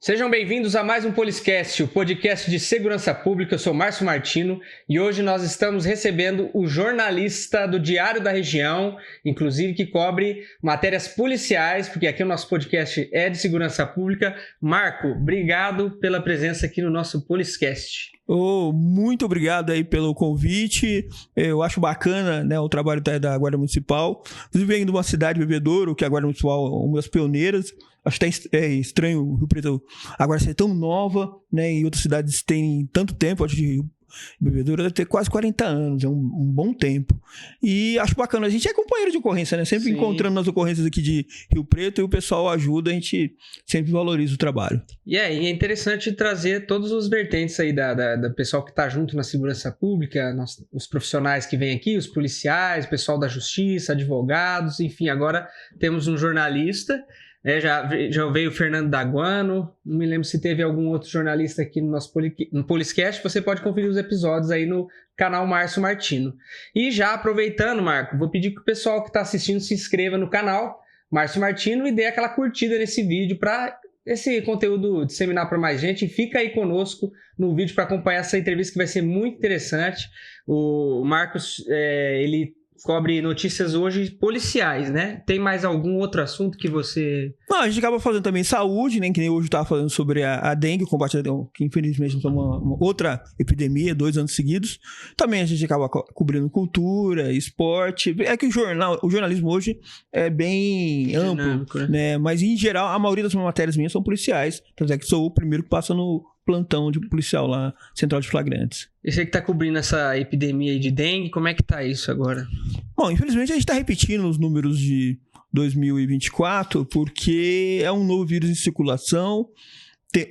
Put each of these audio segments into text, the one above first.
Sejam bem-vindos a mais um Poliscast, o podcast de segurança pública. Eu sou Márcio Martino e hoje nós estamos recebendo o jornalista do Diário da Região, inclusive que cobre matérias policiais, porque aqui o nosso podcast é de segurança pública. Marco, obrigado pela presença aqui no nosso Poliscast. Muito obrigado aí pelo convite. Eu acho bacana, né, o trabalho da Guarda Municipal. Inclusive, venho de uma cidade, Bebedouro, que a Guarda Municipal é uma das pioneiras. Acho que é estranho o Rio Preto agora ser tão nova, né? E outras cidades têm tanto tempo. Acho que Bebedouro deve ter quase 40 anos, é um bom tempo. E acho bacana, a gente é companheiro de ocorrência, né? Sempre encontrando nas ocorrências aqui de Rio Preto e o pessoal ajuda, a gente sempre valoriza o trabalho. E é interessante trazer todos os vertentes aí da pessoal que está junto na segurança pública, os profissionais que vêm aqui, os policiais, o pessoal da justiça, advogados, enfim, agora temos um jornalista. Já veio o Fernando Daguano, não me lembro se teve algum outro jornalista aqui no nosso Poliscast. Você pode conferir os episódios aí no canal Márcio Martino. E já aproveitando, Marco, vou pedir que o pessoal que está assistindo se inscreva no canal Márcio Martino e dê aquela curtida nesse vídeo para esse conteúdo disseminar para mais gente. Fica aí conosco no vídeo para acompanhar essa entrevista que vai ser muito interessante. O Marcos, ele cobre notícias hoje policiais, né? Tem mais algum outro assunto que você... Não, a gente acaba fazendo também saúde, né? Que nem hoje eu estava falando sobre a dengue, o combate à dengue, que infelizmente é uma outra epidemia, 2 anos seguidos. Também a gente acaba cobrindo cultura, esporte. É que o jornalismo hoje é bem amplo, né? Mas em geral, a maioria das matérias minhas são policiais. Tanto é que sou o primeiro que passa no plantão de policial lá, Central de Flagrantes. E você que tá cobrindo essa epidemia aí de dengue, como é que tá isso agora? Bom, infelizmente a gente tá repetindo os números de 2024, porque é um novo vírus em circulação.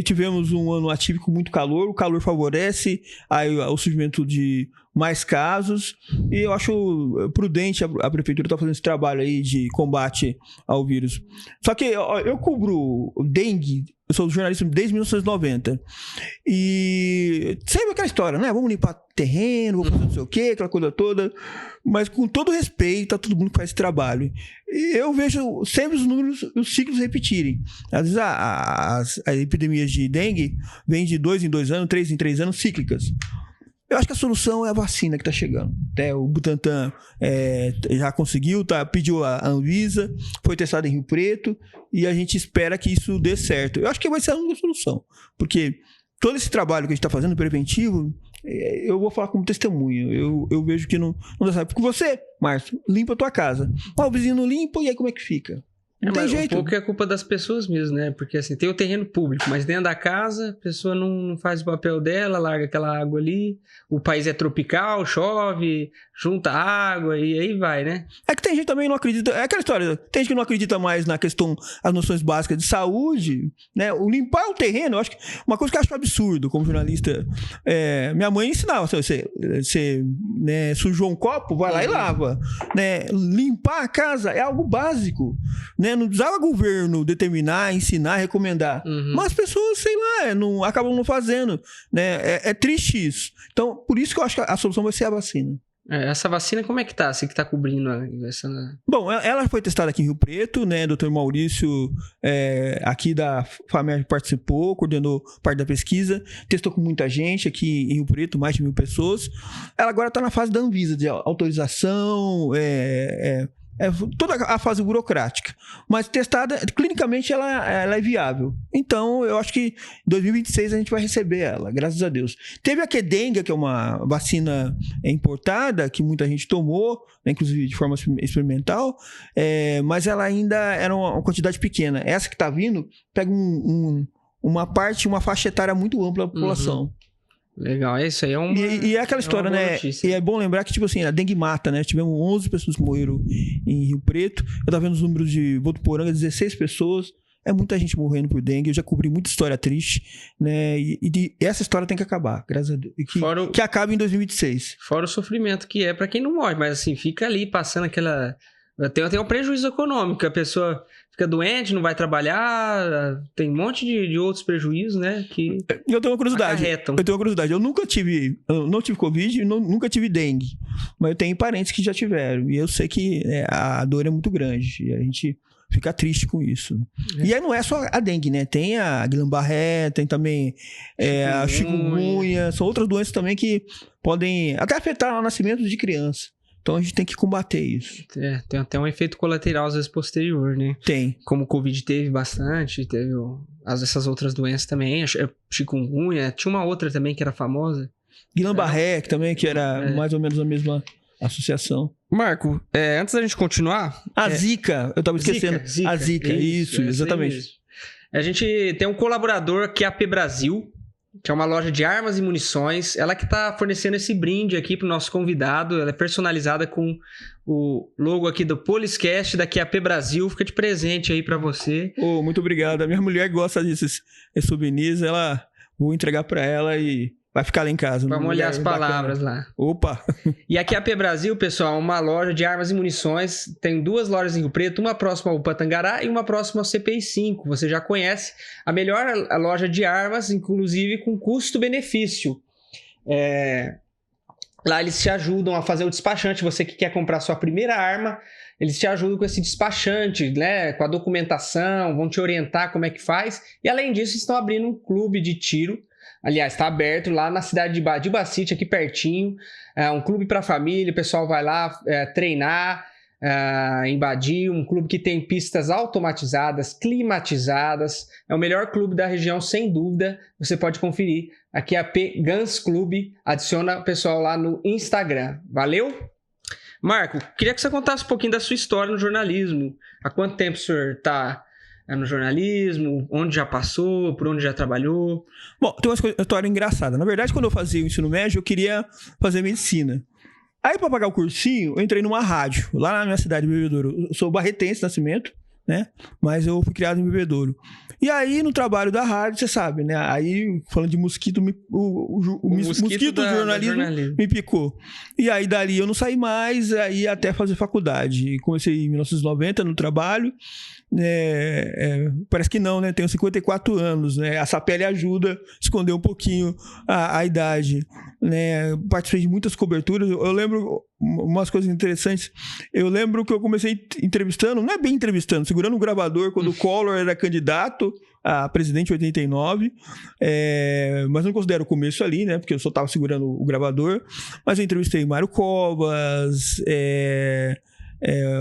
Tivemos um ano atípico, muito calor. O calor favorece aí o surgimento de mais casos. E eu acho prudente a prefeitura estar fazendo esse trabalho aí de combate ao vírus. Só que eu cubro dengue, eu sou jornalista desde 1990. E sempre aquela história, né? Vamos limpar terreno, vamos fazer não sei o quê, aquela coisa toda. Mas com todo respeito a todo mundo que faz esse trabalho. E eu vejo sempre os números, os ciclos repetirem. Às vezes as epidemias de dengue vêm de 2 em 2 anos, 3 em 3 anos, cíclicas. Eu acho que a solução é a vacina que está chegando. O Butantan já conseguiu, pediu a Anvisa, foi testado em Rio Preto e a gente espera que isso dê certo. Eu acho que vai ser a única solução, porque todo esse trabalho que a gente está fazendo preventivo, eu vou falar como testemunho. Eu vejo que não dá certo. Porque você, Márcio, limpa a tua casa. O vizinho não limpa e aí como é que fica? Não tem jeito. Um pouco é culpa das pessoas mesmo, né? Porque assim, tem o terreno público, mas dentro da casa a pessoa não faz o papel dela, larga aquela água ali. O país é tropical, chove, junta água e aí vai, né? É que tem gente também que não acredita. É aquela história, tem gente que não acredita mais na questão, as noções básicas de saúde, né? O limpar o terreno, eu acho que uma coisa que eu acho absurdo como jornalista. Minha mãe ensinava, você né, sujou um copo, vai lá e lava. Né? Limpar a casa é algo básico, né? Não precisava o governo determinar, ensinar, recomendar. Mas as pessoas, sei lá, acabam não fazendo. Né? É triste isso. Então, por isso que eu acho que a solução vai ser a vacina. Essa vacina, como é que tá? Você que tá cobrindo essa... Bom, ela foi testada aqui em Rio Preto, né? Dr. Maurício, aqui da FAMER participou, coordenou parte da pesquisa, testou com muita gente aqui em Rio Preto, mais de 1.000 pessoas. Ela agora está na fase da Anvisa, de autorização, toda a fase burocrática, mas testada clinicamente ela é viável. Então eu acho que em 2026 a gente vai receber ela, graças a Deus. Teve a Qdenga, que é uma vacina importada que muita gente tomou, né, inclusive de forma experimental, mas ela ainda era uma quantidade pequena. Essa que está vindo pega uma faixa etária muito ampla da população. Legal, isso aí é uma... E é aquela história, né? Notícia. E é bom lembrar que, tipo assim, a dengue mata, né? Tivemos 11 pessoas que morreram em Rio Preto. Eu tava vendo os números de Votuporanga, 16 pessoas. É muita gente morrendo por dengue. Eu já cobri muita história triste, né? E essa história tem que acabar, graças a Deus. Que acabe em 2026. Fora o sofrimento que é pra quem não morre, mas assim, fica ali passando aquela... Tem um prejuízo econômico, a pessoa fica doente, não vai trabalhar, tem um monte de outros prejuízos, né? Que eu tenho uma curiosidade. Acarretam. Eu não tive Covid e nunca tive dengue. Mas eu tenho parentes que já tiveram. E eu sei que a dor é muito grande. E a gente fica triste com isso. E aí não é só a dengue, né? Tem a Guillain-Barré, tem também a chikungunya, são outras doenças também que podem até afetar o nascimento de criança. Então a gente tem que combater isso. Tem até um efeito colateral, às vezes, posterior, né? Tem. Como o Covid teve bastante, teve essas outras doenças também, chikungunya, tinha uma outra também que era famosa. Guillain-Barré, que era mais ou menos a mesma associação. Marco, antes da gente continuar... Zika, eu tava esquecendo. A Zika, isso exatamente. A gente tem um colaborador que é a AP Brasil, que é uma loja de armas e munições. Ela que tá fornecendo esse brinde aqui pro nosso convidado. Ela é personalizada com o logo aqui do Poliscast, da AP Brasil. Fica de presente aí pra você. Muito obrigado. A minha mulher gosta desses souvenirs. Vou entregar pra ela e vai ficar lá em casa. Vamos olhar as palavras lá. Opa! E aqui a AP Brasil, pessoal, é uma loja de armas e munições. Tem 2 lojas em Rio Preto, uma próxima ao Patangará e uma próxima ao CPI 5. Você já conhece a melhor loja de armas, inclusive com custo-benefício. Lá eles te ajudam a fazer o despachante. Você que quer comprar sua primeira arma, eles te ajudam com esse despachante, né? Com a documentação, vão te orientar como é que faz. E além disso, estão abrindo um clube de tiro. Aliás, está aberto lá na cidade de Bacite, aqui pertinho. É um clube para família, o pessoal vai lá treinar, invadir. Um clube que tem pistas automatizadas, climatizadas. É o melhor clube da região, sem dúvida. Você pode conferir. Aqui é a P Guns Clube. Adiciona o pessoal lá no Instagram. Valeu? Marco, queria que você contasse um pouquinho da sua história no jornalismo. Há quanto tempo o senhor está no jornalismo? Onde já passou? Por onde já trabalhou? Bom, tem uma história engraçada. Na verdade, quando eu fazia o ensino médio, eu queria fazer medicina. Aí, para pagar o cursinho, eu entrei numa rádio, lá na minha cidade, Bebedouro. Eu sou barretense de nascimento, né? Mas eu fui criado em Bebedouro. E aí, no trabalho da rádio, você sabe, né? Aí, falando de mosquito, o mosquito do jornalismo me picou. E aí, dali, eu não saí mais, aí até fazer faculdade. Comecei em 1990 no trabalho. Parece que não, né? Tenho 54 anos, né? A Sapele ajuda a esconder um pouquinho a idade, né? Participei de muitas coberturas. Eu lembro umas coisas interessantes. Eu lembro que eu comecei entrevistando, não é bem entrevistando, segurando um gravador quando o Collor era candidato a presidente em 89, mas não considero o começo ali, né? Porque eu só estava segurando o gravador. Mas eu entrevistei Mário Covas,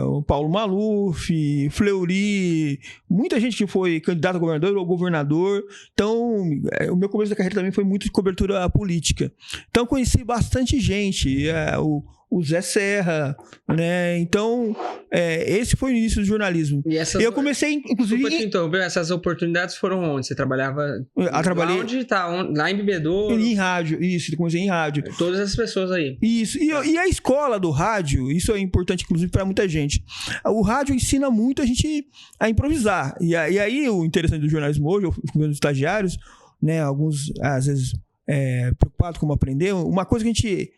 o Paulo Maluf, Fleury, muita gente que foi candidato a governador ou governador. Então, o meu começo da carreira também foi muito de cobertura política. Então, conheci bastante gente, o Zé Serra, né? Então, esse foi o início do jornalismo. E eu comecei, inclusive... Então, essas oportunidades foram onde? Você trabalhava... trabalhei... Onde tá? Lá em Bebedouro? Em rádio, isso. Comecei em rádio. Todas essas pessoas aí. Isso. E a escola do rádio, isso é importante, inclusive, para muita gente. O rádio ensina muito a gente a improvisar. E aí, o interessante do jornalismo hoje, eu fico vendo estagiários, né? Alguns, às vezes, preocupados como aprender. Uma coisa que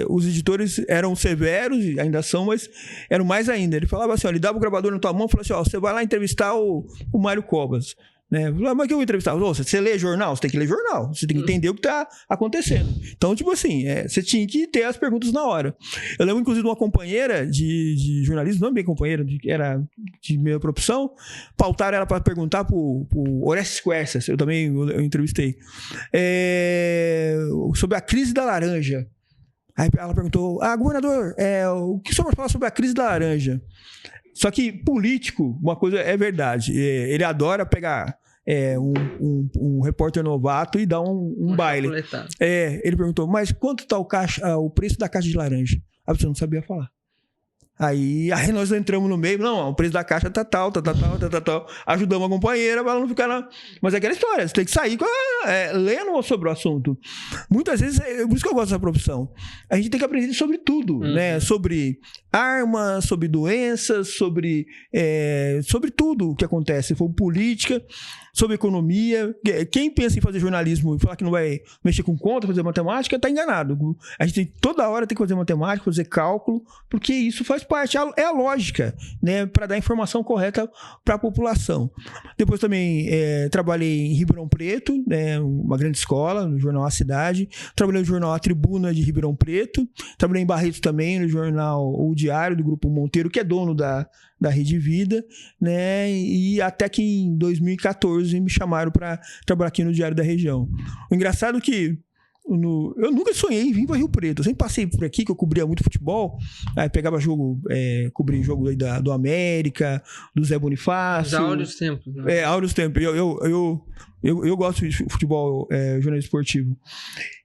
os editores eram severos, ainda são, mas eram mais ainda. Ele falava assim, ele dava o gravador na tua mão e falava assim, você vai lá entrevistar o Mário Covas. Né? Mas que eu vou entrevistar? Você lê jornal? Você tem que ler jornal. Você tem que entender o que está acontecendo. Então, tipo assim, você tinha que ter as perguntas na hora. Eu lembro, inclusive, de uma companheira de jornalismo, não é bem companheira, era de minha profissão, pautaram ela para perguntar pro Orestes Querças, eu entrevistei, sobre a crise da laranja. Aí ela perguntou, governador, o que o senhor fala sobre a crise da laranja? Só que político, uma coisa é verdade, ele adora pegar um repórter novato e dar um baile. Ele perguntou, mas quanto está o preço da caixa de laranja? A pessoa não sabia falar. Aí nós entramos no meio, não, o preço da caixa tá tal. Ajudamos a companheira para não ficar na... Mas é aquela história, você tem que sair lendo sobre o assunto. Muitas vezes, por isso que eu gosto dessa profissão. A gente tem que aprender sobre tudo, né? Sobre armas, sobre doenças, sobre tudo o que acontece. Se for política, sobre economia. Quem pensa em fazer jornalismo e falar que não vai mexer com conta, fazer matemática, tá enganado. A gente toda hora tem que fazer matemática, fazer cálculo, porque isso faz parte, é a lógica, né, para dar a informação correta para a população. Depois também trabalhei em Ribeirão Preto, né, uma grande escola, no jornal A Cidade. Trabalhei no jornal A Tribuna de Ribeirão Preto. Trabalhei em Barretos também, no jornal O Diário, do Grupo Monteiro, que é dono da da Rede Vida, né? E até que em 2014 me chamaram para trabalhar aqui no Diário da Região. O engraçado é que eu nunca sonhei em vir para Rio Preto. Eu sempre passei por aqui, que eu cobria muito futebol. Aí pegava jogo, cobria jogo aí do América, do Zé Bonifácio. Áureos tempos. Né? Áureos tempos. Eu gosto de futebol, jornalismo esportivo.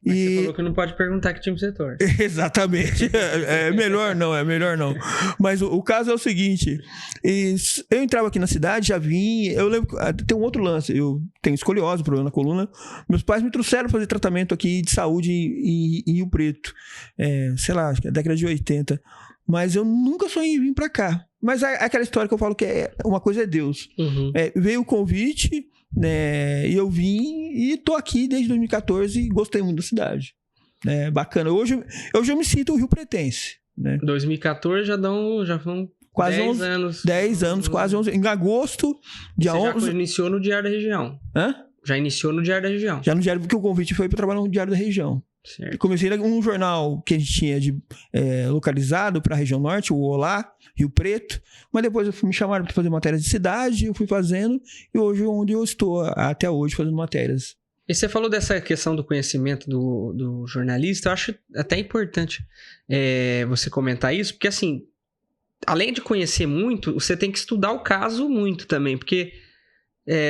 Mas você falou que não pode perguntar que time você torce. Exatamente. É melhor não. Mas o caso é o seguinte. Eu entrava aqui na cidade, já vim. Eu lembro que tem um outro lance. Eu tenho escoliose, problema na coluna. Meus pais me trouxeram fazer tratamento aqui de saúde em Rio Preto. Sei lá, acho que é década de 80. Mas eu nunca sonhei em vir pra cá. Mas é aquela história que eu falo que uma coisa é Deus. Uhum. Veio o convite, né? E eu vim e tô aqui desde 2014 e gostei muito da cidade. Bacana. Hoje eu me sinto rio-pretense. Né? 2014 já foram quase 10 anos. 10 anos, quase 11. Em agosto, dia 11. Você já iniciou no Diário da Região? Hã? Já iniciou no Diário da Região. Já no Diário, porque o convite foi para trabalhar no Diário da Região. Certo. Eu comecei um jornal que a gente tinha localizado para a região norte, o Olá, Rio Preto, mas depois me chamaram para fazer matérias de cidade, eu fui fazendo, e hoje onde eu estou até hoje fazendo matérias. E você falou dessa questão do conhecimento do jornalista, eu acho até importante você comentar isso, porque assim, além de conhecer muito, você tem que estudar o caso muito também, porque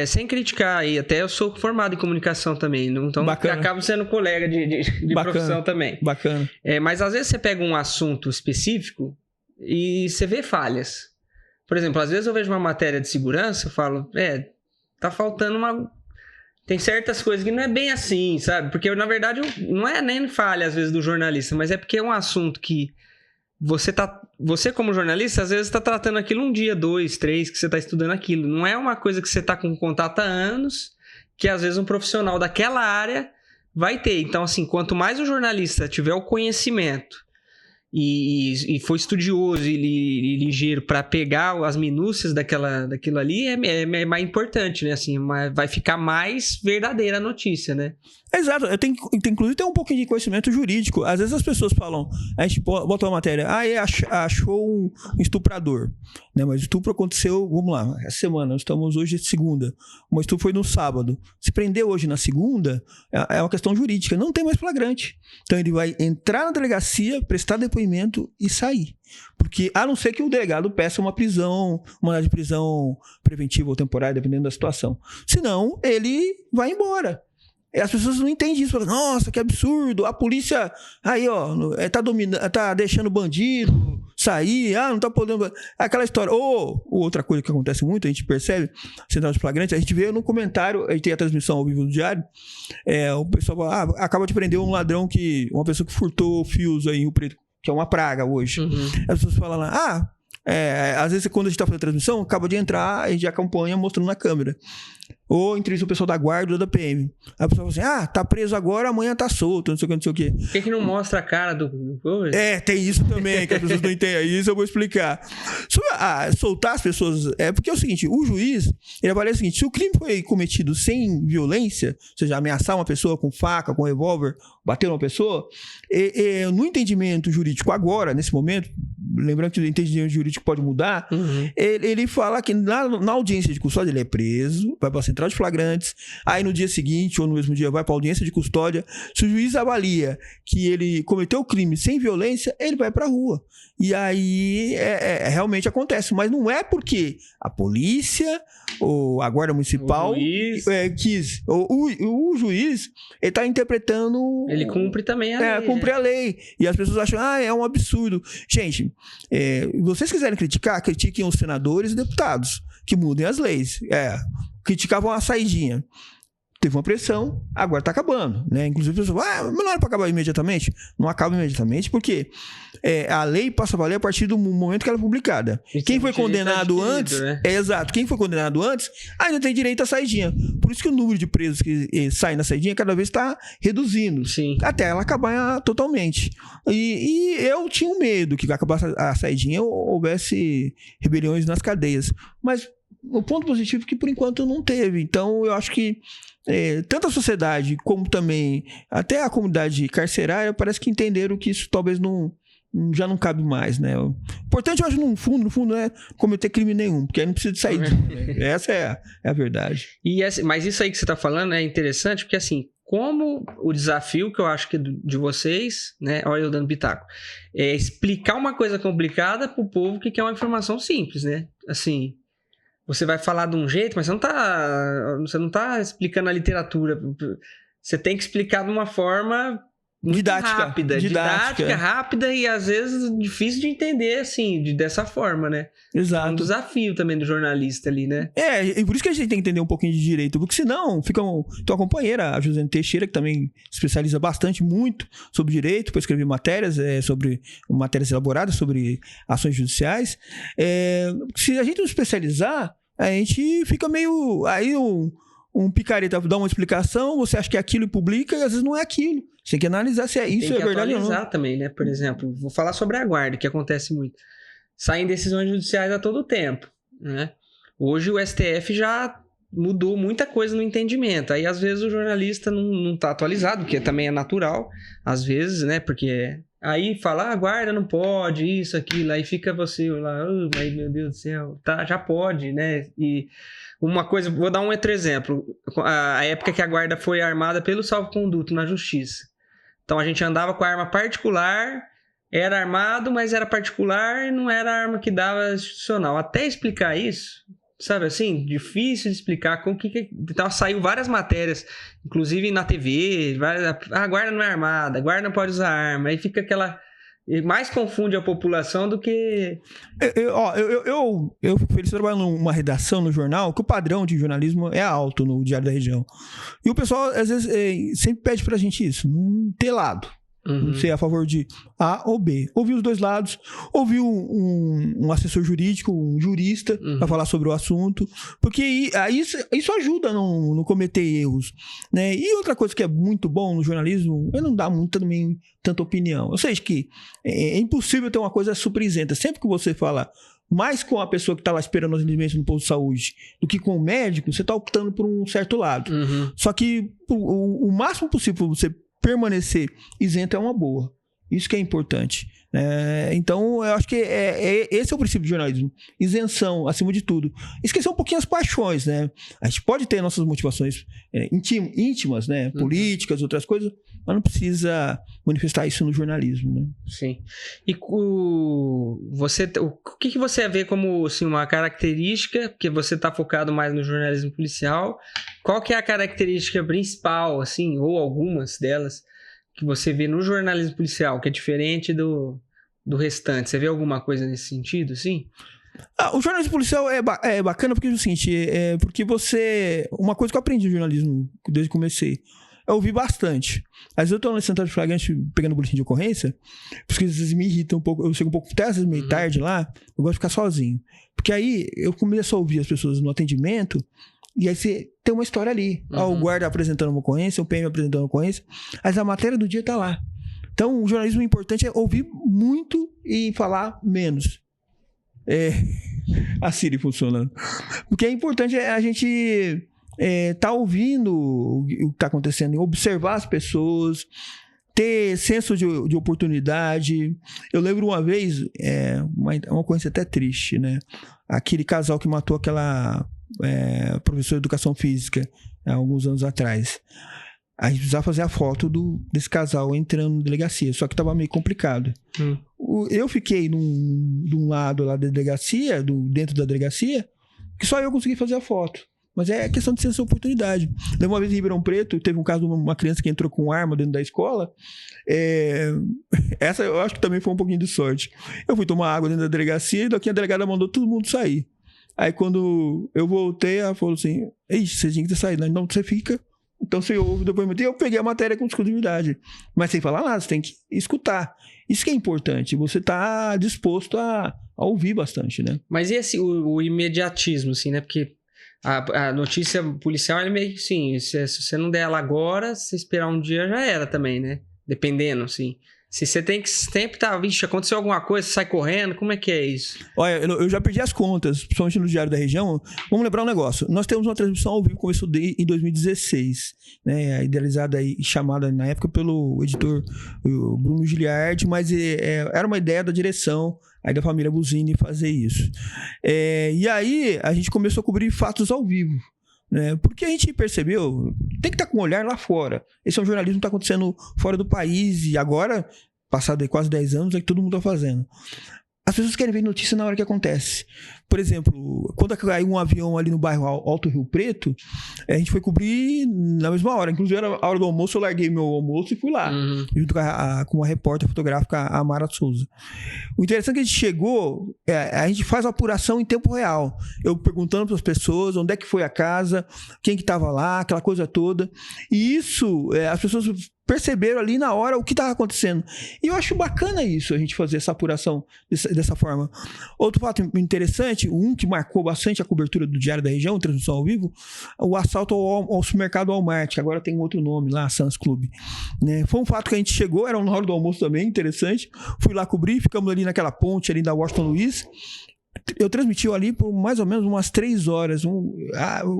sem criticar, e até eu sou formado em comunicação também, então acabo sendo colega de profissão também. Bacana. Mas às vezes você pega um assunto específico e você vê falhas. Por exemplo, às vezes eu vejo uma matéria de segurança, eu falo, tá faltando tem certas coisas que não é bem assim, sabe? Porque na verdade não é nem falha às vezes do jornalista, mas é porque é um assunto que você como jornalista, às vezes está tratando aquilo um dia, 2, 3, que você está estudando aquilo. Não é uma coisa que você está com contato há anos, que às vezes um profissional daquela área vai ter. Então, assim, quanto mais o jornalista tiver o conhecimento e for estudioso e ligeiro para pegar as minúcias daquilo ali, é mais importante, né? Assim, vai ficar mais verdadeira a notícia, né? Exato, inclusive tem um pouquinho de conhecimento jurídico. Às vezes as pessoas falam, a gente bota uma matéria, achou um estuprador, né? Mas o estupro aconteceu, vamos lá, essa semana, nós estamos hoje segunda, o estupro foi no sábado, se prendeu hoje na segunda, é uma questão jurídica, não tem mais flagrante. Então ele vai entrar na delegacia, prestar depoimento e sair. Porque, a não ser que o delegado peça uma mandado de prisão preventiva ou temporária, dependendo da situação. Senão, ele vai embora. E as pessoas não entendem isso. Falam, nossa, que absurdo. A polícia aí, ó, tá deixando bandido sair. Não tá podendo... Aquela história. Ou outra coisa que acontece muito, a gente percebe, central de flagrante, a gente vê no comentário, a gente tem a transmissão ao vivo do Diário, o pessoal fala, acaba de prender um ladrão uma pessoa que furtou fios aí em Rio Preto, que é uma praga hoje. Uhum. As pessoas falam lá, às vezes quando a gente tá fazendo a transmissão, acaba de entrar, a gente acompanha mostrando na câmera. Ou entrevista o pessoal da guarda ou da PM. Aí a pessoa fala assim, tá preso agora, amanhã tá solto, não sei o que. Por que não mostra a cara do... Tem isso também, que as pessoas não entendem. Isso eu vou explicar. Sobre soltar as pessoas... Porque é o seguinte, o juiz, ele avalia o seguinte, se o crime foi cometido sem violência, ou seja, ameaçar uma pessoa com faca, com revólver, bater uma pessoa, no entendimento jurídico agora, nesse momento, lembrando que o entendimento jurídico pode mudar, ele fala que na audiência de custódia ele é preso, vai para a central de flagrantes, aí no dia seguinte ou no mesmo dia vai para a audiência de custódia. Se o juiz avalia que ele cometeu o crime sem violência, ele vai para a rua. E aí realmente acontece, mas não é porque a polícia ou a guarda municipal quis. O juiz, ele está interpretando... Ele cumpre também a lei. Cumpre a lei. E as pessoas acham, é um absurdo. Gente, vocês quiserem criticar, critiquem os senadores e deputados, que mudem as leis. Criticavam a saidinha. Teve uma pressão, agora está acabando, né? Inclusive, a pessoa fala, mas não era para acabar imediatamente? Não acaba imediatamente, porque a lei passa a valer a partir do momento que ela é publicada. Quem foi condenado antes... Né? Exato. Quem foi condenado antes, ainda tem direito à saidinha. Por isso que o número de presos que saem na saidinha cada vez está reduzindo. Sim. Até ela acabar totalmente. E eu tinha um medo que acabasse a saidinha houvesse rebeliões nas cadeias. Mas o ponto positivo é que, por enquanto, não teve. Então, eu acho que tanto a sociedade como também até a comunidade carcerária parece que entenderam que isso talvez não já não cabe mais, né? O importante, eu acho, no fundo, é cometer crime nenhum, porque aí não precisa de sair. Essa é a verdade. Mas isso aí que você está falando é interessante, porque assim, como o desafio que eu acho que de vocês, né? Olha eu dando pitaco, é explicar uma coisa complicada para o povo que quer uma informação simples, né? Assim, você vai falar de um jeito, mas você não tá explicando a literatura. Você tem que explicar de uma forma muito rápida, rápida e às vezes difícil de entender assim, dessa forma, né? Exato. É um desafio também do jornalista ali, né? E por isso que a gente tem que entender um pouquinho de direito, porque senão fica tua companheira, a Josiane Teixeira, que também especializa muito sobre direito, para escrever matérias, sobre matérias elaboradas sobre ações judiciais. Se a gente não especializar, a gente fica meio... Aí um picareta dá uma explicação, você acha que é aquilo e publica, e às vezes não é aquilo. Você tem que analisar se é isso, é verdade ou não. Tem que atualizar também, né? Por exemplo, vou falar sobre a guarda, que acontece muito. Saem decisões judiciais a todo tempo, né? Hoje o STF já mudou muita coisa no entendimento. Aí, às vezes, o jornalista não tá atualizado, que também é natural, às vezes, né? Porque aí fala, guarda não pode, isso, aquilo. Aí fica você lá, mas meu Deus do céu, tá, já pode, né? E uma coisa, vou dar um outro exemplo. A época que a guarda foi armada pelo salvo-conduto na justiça. Então, a gente andava com a arma particular, era armado, mas era particular e não era a arma que dava institucional. Até explicar isso, sabe assim, difícil de explicar. Então, saiu várias matérias, inclusive na TV, a guarda não é armada, a guarda não pode usar arma. Aí fica aquela... mais confunde a população do que... Eu fico feliz trabalhando numa redação no jornal, que o padrão de jornalismo é alto no Diário da Região. E o pessoal, às vezes, sempre pede pra gente isso, não ter lado. Não ser a favor de A ou B. Ouvir os dois lados, ouvir um assessor jurídico, um jurista, para falar sobre o assunto, porque isso ajuda a não cometer erros, né? E outra coisa que é muito bom no jornalismo é não dar também tanta opinião. Eu sei que é impossível ter uma coisa super isenta. Sempre que você fala mais com a pessoa que está lá esperando os atendimentos no posto de saúde do que com o médico, você está optando por um certo lado. Só que o máximo possível você permanecer isento é uma boa. Isso que é importante. Então, eu acho que esse é o princípio do jornalismo. Isenção, acima de tudo. Esquecer um pouquinho as paixões, né? A gente pode ter nossas motivações íntimas, né? Políticas, outras coisas, mas não precisa manifestar isso no jornalismo, né? Sim. E o que você vê como assim, uma característica, porque você está focado mais no jornalismo policial, qual que é a característica principal, assim, ou algumas delas, que você vê no jornalismo policial, que é diferente do restante? Você vê alguma coisa nesse sentido, assim? O jornalismo policial é bacana porque é o seguinte, porque uma coisa que eu aprendi no jornalismo desde que comecei, eu ouvi bastante. Às vezes eu tô na central de flagrante pegando boletim de ocorrência, porque às vezes me irrita um pouco, eu chego um pouco, até às vezes meio tarde lá, eu gosto de ficar sozinho. Porque aí eu começo a ouvir as pessoas no atendimento, e aí você tem uma história ali. O guarda apresentando uma ocorrência, o PM apresentando uma ocorrência, mas a matéria do dia tá lá. Então, o jornalismo importante é ouvir muito e falar menos. A Siri funcionando. O que é importante é a gente tá ouvindo o que está acontecendo, observar as pessoas, ter senso de oportunidade. Eu lembro uma vez, uma ocorrência até triste, né? Aquele casal que matou aquela professora de educação física há alguns anos atrás. A gente precisava fazer a foto desse casal entrando na delegacia, só que estava meio complicado. Eu fiquei de um lado lá da delegacia, dentro da delegacia, que só eu consegui fazer a foto. Mas é questão de senso de oportunidade. Lembro uma vez em Ribeirão Preto, teve um caso de uma criança que entrou com arma dentro da escola. Essa eu acho que também foi um pouquinho de sorte. Eu fui tomar água dentro da delegacia e daqui a delegada mandou todo mundo sair. Aí quando eu voltei, ela falou assim, você tinha que ter saído. Não, você fica. Então você ouve o depoimento. E eu peguei a matéria com exclusividade. Mas sem falar nada, você tem que escutar. Isso que é importante. Você tá disposto a ouvir bastante, né? Mas e o imediatismo, assim, né? Porque a notícia policial, ele meio que, sim, se você não der ela agora, se esperar um dia, já era também, né? Dependendo, assim. Se você tem que sempre vixe, aconteceu alguma coisa, você sai correndo, como é que é isso? Olha, eu já perdi as contas, principalmente no Diário da Região. Vamos lembrar um negócio. Nós temos uma transmissão ao vivo que começou em 2016, né? Idealizada e chamada na época pelo editor Bruno Giliardi, mas era uma ideia da direção aí da família Buzini fazer isso. E aí a gente começou a cobrir fatos ao vivo. Né? Porque a gente percebeu, tem que estar com o olhar lá fora. Esse é um jornalismo que está acontecendo fora do país e agora, passado quase 10 anos, é que todo mundo está fazendo. As pessoas querem ver notícia na hora que acontece. Por exemplo, quando caiu um avião ali no bairro Alto Rio Preto, a gente foi cobrir na mesma hora. Inclusive, era a hora do almoço, eu larguei meu almoço e fui lá. Junto com a repórter fotográfica, a Mara Souza. O interessante é que a gente chegou, a gente faz a apuração em tempo real. Eu perguntando para as pessoas onde é que foi a casa, quem que estava lá, aquela coisa toda. E isso, as pessoas perceberam ali na hora o que estava acontecendo. E eu acho bacana isso, a gente fazer essa apuração dessa forma. Outro fato interessante, um que marcou bastante a cobertura do Diário da Região, transmissão ao vivo, o assalto ao supermercado Walmart, que agora tem um outro nome lá, Sam's Club. Né? Foi um fato que a gente chegou, era na hora do almoço também, interessante. Fui lá cobrir, ficamos ali naquela ponte ali da Washington Luiz. Eu transmiti ali por mais ou menos umas 3 horas.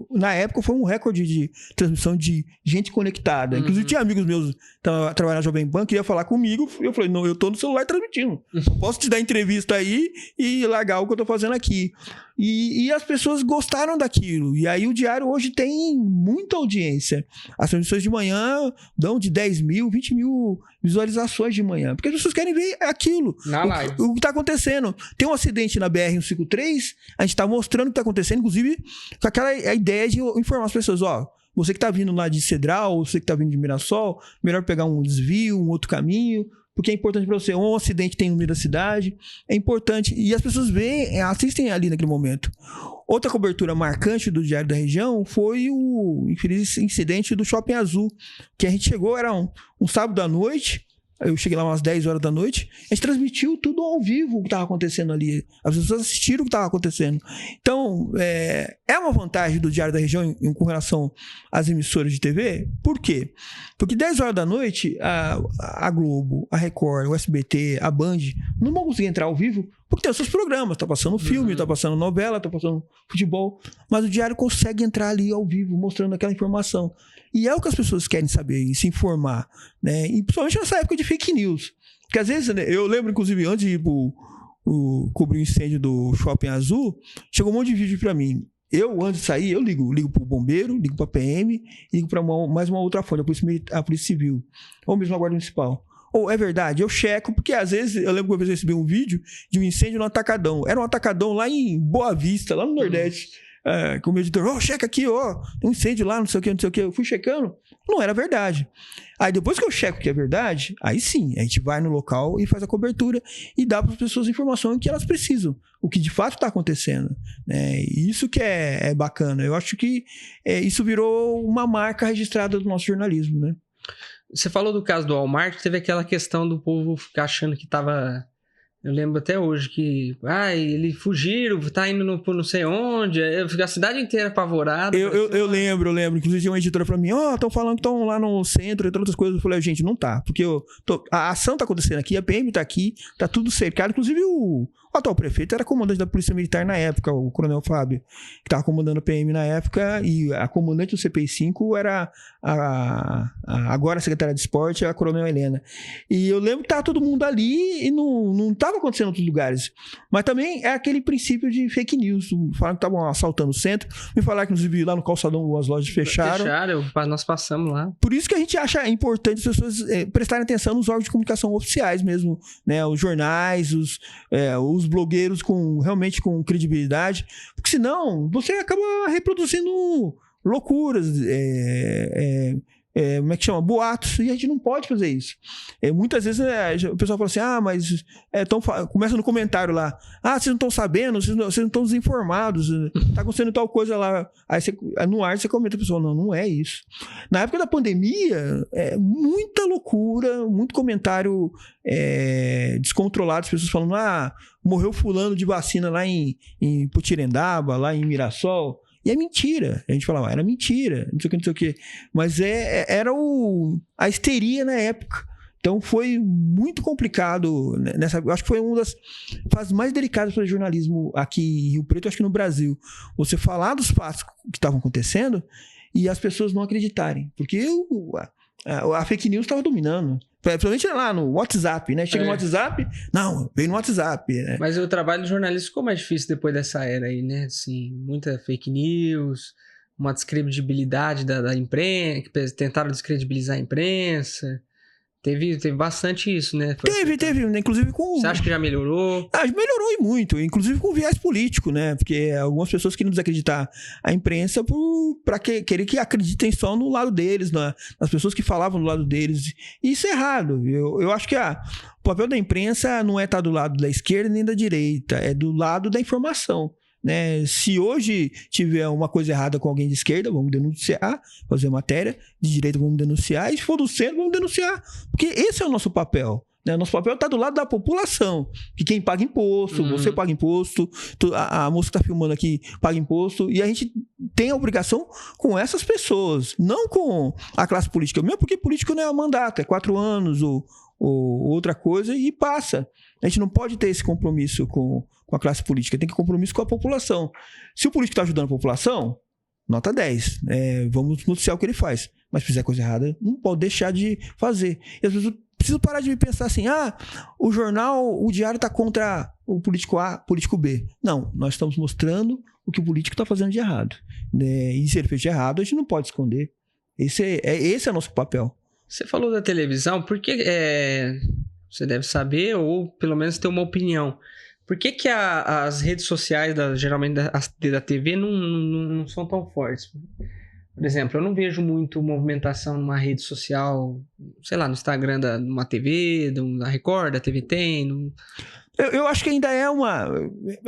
Na época foi um recorde de transmissão de gente conectada. Inclusive tinha amigos meus que trabalhavam na Jovem Pan, queria falar comigo. Eu falei, não, eu tô no celular transmitindo. Não posso te dar entrevista aí e largar o que eu tô fazendo aqui. E as pessoas gostaram daquilo. E aí o Diário hoje tem muita audiência. As transmissões de manhã dão de 10 mil, 20 mil visualizações de manhã. Porque as pessoas querem ver aquilo. O que está acontecendo. Tem um acidente na BR-153, a gente está mostrando o que está acontecendo, inclusive com aquela ideia de informar as pessoas, você que está vindo lá de Cedral, ou você que está vindo de Mirassol, melhor pegar um desvio, um outro caminho, porque é importante para você. Um acidente tem no meio da cidade, é importante. E as pessoas assistem ali naquele momento. Outra cobertura marcante do Diário da Região foi o infeliz incidente do Shopping Azul, que a gente chegou, era um sábado à noite. Eu cheguei lá umas 10 horas da noite, a gente transmitiu tudo ao vivo o que estava acontecendo ali. As pessoas assistiram o que estava acontecendo. Então, é uma vantagem do Diário da Região com relação às emissoras de TV. Por quê? Porque 10 horas da noite, a Globo, a Record, o SBT, a Band, não vão conseguir entrar ao vivo porque tem os seus programas. Tá passando filme, tá passando novela, tá passando futebol. Mas o Diário consegue entrar ali ao vivo, mostrando aquela informação. E é o que as pessoas querem saber e se informar, né? E principalmente nessa época de fake news. Porque às vezes, né, eu lembro, inclusive, antes de ir cobrir o incêndio do Shopping Azul, chegou um monte de vídeo pra mim. Eu, antes de sair, eu ligo pro bombeiro, ligo pra PM, ligo pra mais uma outra fonte, a Polícia Civil, ou mesmo a Guarda Municipal. Ou é verdade, eu checo, porque às vezes, eu lembro que uma vez eu recebi um vídeo de um incêndio no Atacadão. Era um Atacadão lá em Boa Vista, lá no Nordeste. Com o meu editor, checa aqui, tem um incêndio lá, não sei o que. Eu fui checando, não era verdade. Aí depois que eu checo que é verdade, aí sim, a gente vai no local e faz a cobertura e dá para as pessoas a informação que elas precisam, o que de fato está acontecendo. Né? E isso que é bacana. Eu acho que isso virou uma marca registrada do nosso jornalismo, né? Você falou do caso do Walmart, teve aquela questão do povo ficar achando que estava... Eu lembro até hoje que... eles fugiram, tá indo no não sei onde. A cidade inteira apavorada. Eu lembro. Inclusive, tinha uma editora pra mim, estão falando que estão lá no centro, entre outras coisas. Eu falei, gente, não tá. Porque a ação tá acontecendo aqui, a PM tá aqui, tá tudo cercado. Inclusive, o atual prefeito era comandante da Polícia Militar na época, o Coronel Fábio, que tava comandando a PM na época, e a comandante do CPI-5 era agora a secretária de esporte, a Coronel Helena. E eu lembro que tava todo mundo ali e não tava acontecendo em outros lugares. Mas também é aquele princípio de fake news. Falaram que estavam assaltando o centro, me falaram que, inclusive, lá no calçadão as lojas fecharam. Nós passamos lá. Por isso que a gente acha importante as pessoas prestarem atenção nos órgãos de comunicação oficiais mesmo, né? Os jornais, os blogueiros realmente com credibilidade, porque senão você acaba reproduzindo loucuras, como é que chama? Boatos, e a gente não pode fazer isso. Muitas vezes o pessoal fala assim, mas começa no comentário lá, vocês não estão sabendo, vocês não estão desinformados, tá acontecendo tal coisa lá, aí no ar você comenta, pessoal, não é isso. Na época da pandemia, muita loucura, muito comentário descontrolado, as pessoas falando, morreu fulano de vacina lá em Potirendaba, lá em Mirassol. E é mentira. A gente falava, era mentira, não sei o que. Mas era a histeria na época. Então foi muito complicado eu acho que foi uma das fases mais delicadas para o jornalismo aqui em Rio Preto, acho que no Brasil. Você falar dos fatos que estavam acontecendo e as pessoas não acreditarem, porque a fake news estava dominando. Principalmente lá no WhatsApp, né? Chega no WhatsApp, não, veio no WhatsApp. Né? Mas o trabalho de jornalista ficou mais difícil depois dessa era aí, né? Assim, muita fake news, uma descredibilidade da imprensa, tentaram descredibilizar a imprensa. Teve bastante isso, né? Teve, inclusive com... Você acha que já melhorou? Melhorou e muito, inclusive com viés político, né? Porque algumas pessoas queriam desacreditar a imprensa para querer que acreditem só no lado deles, nas pessoas que falavam do lado deles. E isso é errado. Eu acho que o papel da imprensa não é estar do lado da esquerda nem da direita, é do lado da informação. Né? Se hoje tiver uma coisa errada com alguém de esquerda, vamos denunciar, fazer matéria, de direita vamos denunciar, e se for do centro, vamos denunciar, porque esse é o nosso papel, né? Nosso papel está do lado da população, que quem paga imposto, você paga imposto, a moça que está filmando aqui paga imposto, e a gente tem a obrigação com essas pessoas, não com a classe política, mesmo porque político não é mandato, é 4 anos ou outra coisa e passa. A gente não pode ter esse compromisso com a classe política, tem que ter compromisso com a população. Se o político está ajudando a população, nota 10. Vamos noticiar o que ele faz. Mas se fizer coisa errada, não pode deixar de fazer. E as pessoas precisam parar de pensar assim, o diário está contra o político A, político B. Não, nós estamos mostrando o que o político está fazendo de errado. E se ele fez de errado, a gente não pode esconder. Esse é o nosso papel. Você falou da televisão, por que você deve saber, ou pelo menos ter uma opinião. Por que as redes sociais, geralmente da TV, não são tão fortes? Por exemplo, eu não vejo muito movimentação numa rede social, sei lá, no Instagram de uma TV, da Record, da TV Tem. Eu acho que ainda é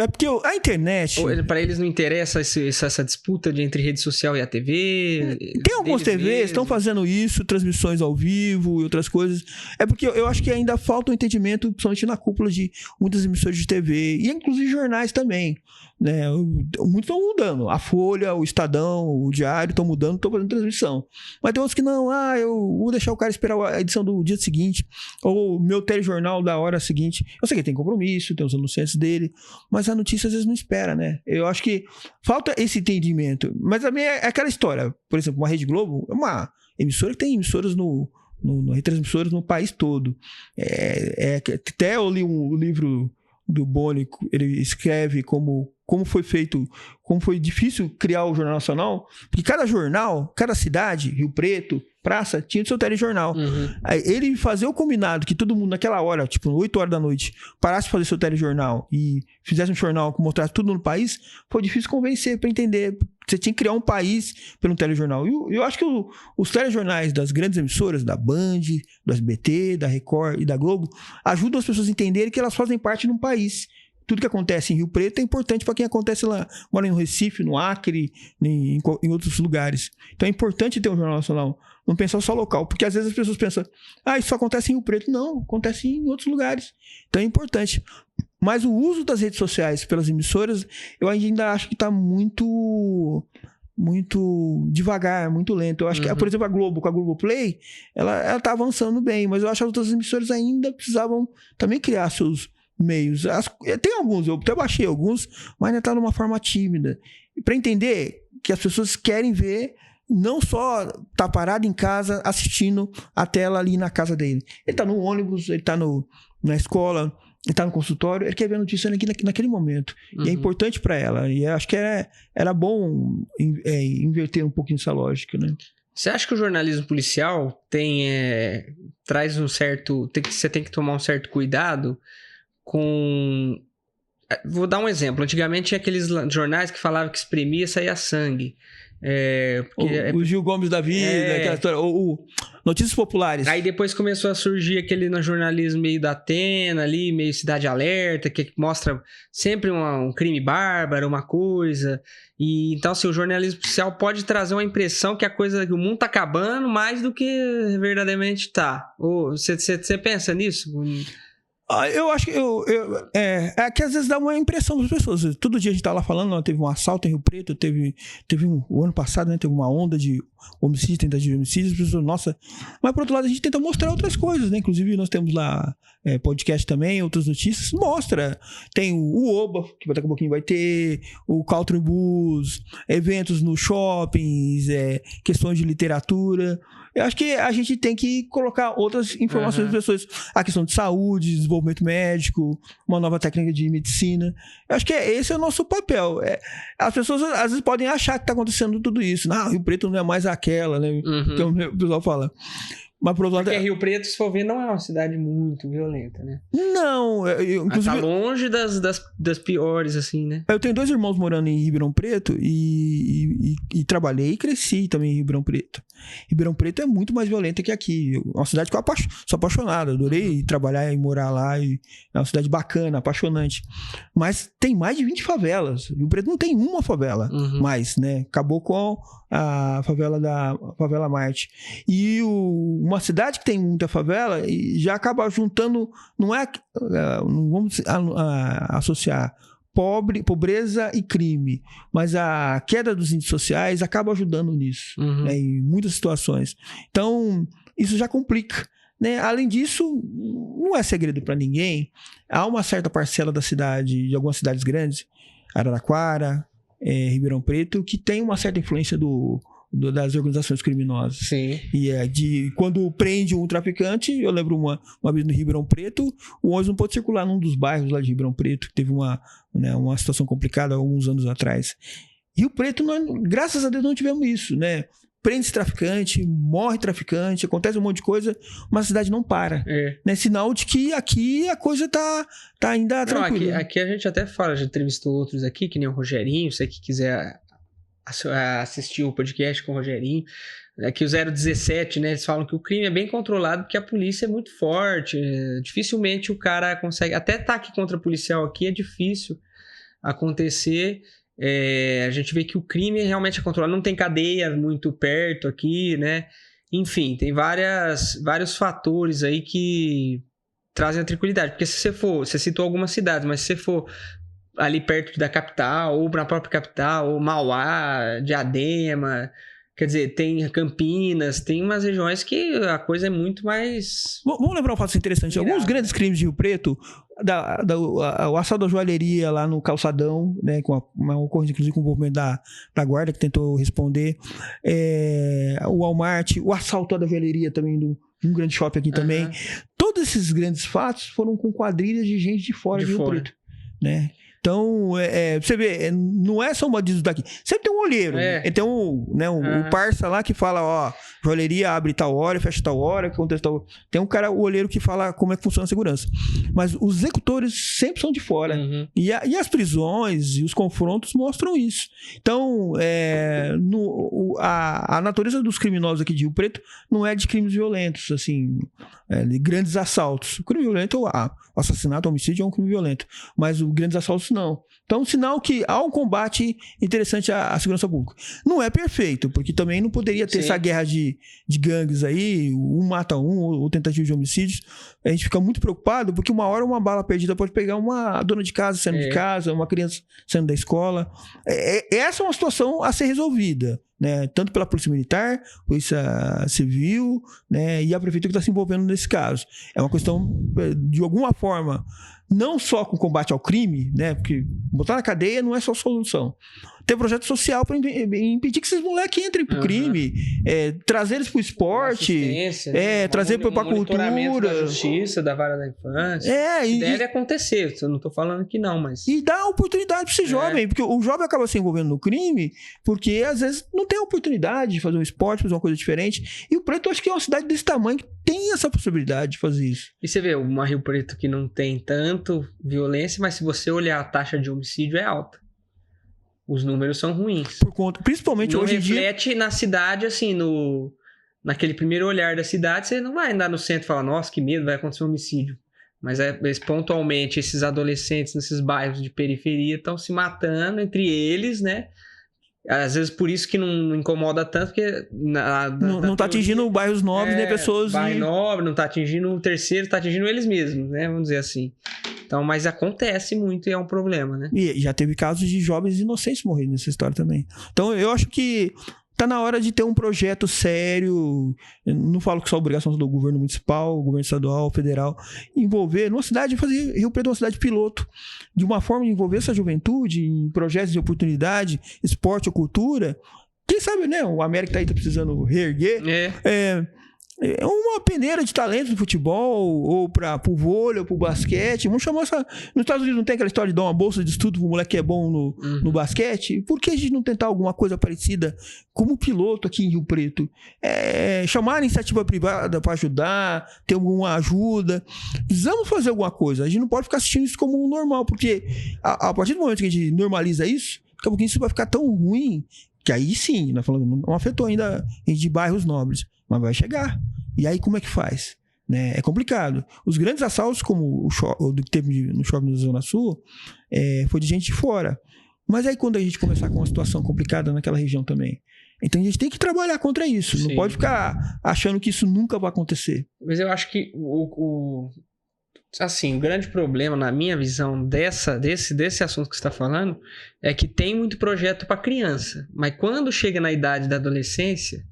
porque a internet... Para eles não interessa essa disputa entre rede social e a TV? Tem algumas TVs que estão fazendo isso, transmissões ao vivo e outras coisas. É porque eu acho que ainda falta um entendimento, principalmente na cúpula de muitas emissoras de TV, e inclusive jornais também. Né? Muitos estão mudando. A Folha, o Estadão, o Diário estão mudando, estão fazendo transmissão. Mas tem outros que não. Eu vou deixar o cara esperar a edição do dia seguinte, ou meu telejornal da hora seguinte. Eu sei que tem compromisso, tem os anunciantes dele, mas a notícia às vezes não espera, né? Eu acho que falta esse entendimento. Mas também é aquela história. Por exemplo, uma Rede Globo é uma emissora que tem emissoras retransmissoras no país todo. Até eu li um livro do Boni, ele escreve como foi feito, como foi difícil criar o Jornal Nacional, porque cada jornal, cada cidade, Rio Preto, praça, tinha o seu telejornal. Aí ele fazia o combinado que todo mundo naquela hora, tipo 8 horas da noite, parasse de fazer seu telejornal e fizesse um jornal que mostrasse tudo no país, foi difícil convencer para entender. Você tinha que criar um país pelo telejornal. E eu acho que os telejornais das grandes emissoras, da Band, do SBT, da Record e da Globo, ajudam as pessoas a entenderem que elas fazem parte de um país. Tudo que acontece em Rio Preto é importante para quem acontece lá, mora no Recife, no Acre, em outros lugares. Então é importante ter um Jornal Nacional, não pensar só local, porque às vezes as pessoas pensam, isso só acontece em Rio Preto. Não, acontece em outros lugares. Então é importante. Mas o uso das redes sociais pelas emissoras, eu ainda acho que está muito devagar, muito lento. Eu acho que, por exemplo, a Globo, com a Globoplay, ela está avançando bem, mas eu acho que as outras emissoras ainda precisavam também criar seus meios. Tem alguns, eu até baixei alguns, mas ainda está numa forma tímida. Para entender que as pessoas querem ver, não só tá parado em casa assistindo a tela ali na casa dele. Ele está no ônibus, ele está na escola, ele está no consultório, ele quer ver a notícia naquele momento. E é importante para ela. E eu acho que era bom inverter um pouquinho essa lógica, né? Você acha que o jornalismo policial traz um certo... Você tem que tomar um certo cuidado com... Vou dar um exemplo. Antigamente tinha aqueles jornais que falavam que espremia e saía sangue. O Gil Gomes da vida, aquela história, Notícias Populares. Aí depois começou a surgir aquele jornalismo meio da Atena ali, meio Cidade Alerta, que mostra sempre um crime bárbaro, uma coisa. E então, assim, o jornalismo policial pode trazer uma impressão que que o mundo tá acabando mais do que verdadeiramente tá. Você pensa nisso? Eu acho que que às vezes dá uma impressão das pessoas. Todo dia a gente tá lá falando, teve um assalto em Rio Preto, teve o ano passado, né, teve uma onda de homicídio, tentativa de homicídio, as pessoas, nossa. Mas, por outro lado, a gente tenta mostrar outras coisas, né? Inclusive, nós temos lá podcast também, outras notícias, mostra. Tem o Oba, que daqui a pouquinho vai ter, o Country Bus, eventos no shoppings, questões de literatura. Eu acho que a gente tem que colocar outras informações das pessoas. A questão de saúde, desenvolvimento médico, uma nova técnica de medicina. Eu acho que esse é o nosso papel. As pessoas às vezes podem achar que está acontecendo tudo isso. Não, Rio Preto não é mais aquela, né? Que o pessoal fala. Mas por outro lado, porque Rio Preto, se for ver, não é uma cidade muito violenta, né? Não, inclusive... Tá longe das piores, assim, né? Eu tenho 2 irmãos morando em Ribeirão Preto e trabalhei e cresci também em Ribeirão Preto. Ribeirão Preto é muito mais violenta que aqui. É uma cidade que eu sou apaixonado. Adorei trabalhar e morar lá. E é uma cidade bacana, apaixonante. Mas tem mais de 20 favelas. Rio Preto não tem uma favela mais, né? Acabou com a favela Marte. E uma cidade que tem muita favela já acaba juntando, não vamos associar pobreza e crime, mas a queda dos índices sociais acaba ajudando nisso, né, em muitas situações. Então, isso já complica, né? Além disso, não é segredo para ninguém, há uma certa parcela da cidade, de algumas cidades grandes, Araraquara, Ribeirão Preto, que tem uma certa influência das organizações criminosas. Sim. E quando prende um traficante, eu lembro uma vez no Ribeirão Preto, o ônibus não pôde circular num dos bairros lá de Ribeirão Preto, que teve uma situação complicada há alguns anos atrás. Rio Preto, graças a Deus, não tivemos isso, né? Prende-se traficante, morre traficante, acontece um monte de coisa, mas a cidade não para. Né? Sinal de que aqui a coisa tá ainda tranquila. Aqui a gente até fala, já entrevistou outros aqui, que nem o Rogerinho, você que quiser assistir o podcast com o Rogerinho, que o 017, né, eles falam que o crime é bem controlado porque a polícia é muito forte, dificilmente o cara consegue, até ataque contra policial aqui é difícil acontecer. A gente vê que o crime realmente é controlado, não tem cadeia muito perto aqui, né? Enfim, tem vários fatores aí que trazem a tranquilidade, porque você citou algumas cidades, mas se você for ali perto da capital, ou na própria capital, ou Mauá, Diadema, quer dizer, tem Campinas, tem umas regiões que a coisa é muito mais... Vamos lembrar um fato interessante. Alguns grandes crimes de Rio Preto, o assalto da joalheria lá no Calçadão, né, com uma ocorrência, inclusive, com o envolvimento da guarda, que tentou responder, o Walmart, o assalto da joalheria também de um grande shopping aqui também. Todos esses grandes fatos foram com quadrilhas de gente de fora de Rio Preto, né? Então, você vê, não é só um bandido daqui. Sempre tem um olheiro. Tem um parça lá que fala, ó, joalheria abre tal hora, fecha tal hora, que acontece tal... Tem um cara, o olheiro, que fala como é que funciona a segurança. Mas os executores sempre são de fora. E as prisões e os confrontos mostram isso. Então, a natureza dos criminosos aqui de Rio Preto não é de crimes violentos, assim, de grandes assaltos. O crime violento, o assassinato, o homicídio é um crime violento. Mas os grandes assaltos não. Então, sinal que há um combate interessante à segurança pública. Não é perfeito, porque também não poderia ter essa guerra de gangues aí, um mata um, ou tentativa de homicídios. A gente fica muito preocupado, porque uma hora uma bala perdida pode pegar uma dona de casa saindo de casa, uma criança saindo da escola. Essa é uma situação a ser resolvida, né? Tanto pela Polícia Militar, Polícia Civil, né? E a Prefeitura que está se envolvendo nesse caso. É uma questão, de alguma forma, não só com combate ao crime, né? Porque botar na cadeia não é só solução. Ter projeto social para impedir que esses moleques entrem pro crime, trazer eles pro esporte, trazer para a cultura. Da justiça, da vara da infância. Deve acontecer, eu não tô falando que não, mas... E dá oportunidade para esse jovem, porque o jovem acaba se envolvendo no crime, porque às vezes não tem oportunidade de fazer um esporte, fazer uma coisa diferente. E o Preto, eu acho que é uma cidade desse tamanho que tem essa possibilidade de fazer isso. E você vê, uma Rio Preto que não tem tanto violência, mas se você olhar a taxa de homicídio é alta. Os números são ruins. Por conta, principalmente não hoje em dia... reflete na cidade, assim, naquele primeiro olhar da cidade, você não vai andar no centro e falar, nossa, que medo, vai acontecer um homicídio. Mas pontualmente, esses adolescentes nesses bairros de periferia estão se matando entre eles, né? Às vezes por isso que não incomoda tanto, porque... Não está atingindo bairros nobres, né? Pessoas... Bairro nobre, não está atingindo o terceiro, está atingindo eles mesmos, né? Vamos dizer assim. Então, mas acontece muito e é um problema, né? E já teve casos de jovens inocentes morrendo nessa história também. Então, eu acho que tá na hora de ter um projeto sério. Eu não falo que só obrigação do governo municipal, governo estadual, federal, envolver numa cidade, fazer Rio Preto uma cidade piloto, de uma forma de envolver essa juventude em projetos de oportunidade, esporte ou cultura. Quem sabe, né? O América tá aí, tá precisando reerguer. É uma peneira de talento no futebol, ou pro vôlei, ou pro basquete. Vamos chamar essa... Nos Estados Unidos não tem aquela história de dar uma bolsa de estudo pro moleque que é bom no basquete? Por que a gente não tentar alguma coisa parecida como piloto aqui em Rio Preto? Chamar a iniciativa privada para ajudar, ter alguma ajuda. Precisamos fazer alguma coisa. A gente não pode ficar assistindo isso como normal, porque a partir do momento que a gente normaliza isso, daqui a pouquinho isso vai ficar tão ruim que aí sim, nós falamos, não afetou ainda de bairros nobres, mas vai chegar. E aí como é que faz? Né? É complicado. Os grandes assaltos, como o que teve no shopping da Zona Sul, foi de gente de fora. Mas aí quando a gente começar com uma situação complicada naquela região também, então a gente tem que trabalhar contra isso. Sim. Não pode ficar achando que isso nunca vai acontecer. Mas eu acho que assim, o grande problema, na minha visão, desse assunto que você está falando, é que tem muito projeto para criança. Mas quando chega na idade da adolescência,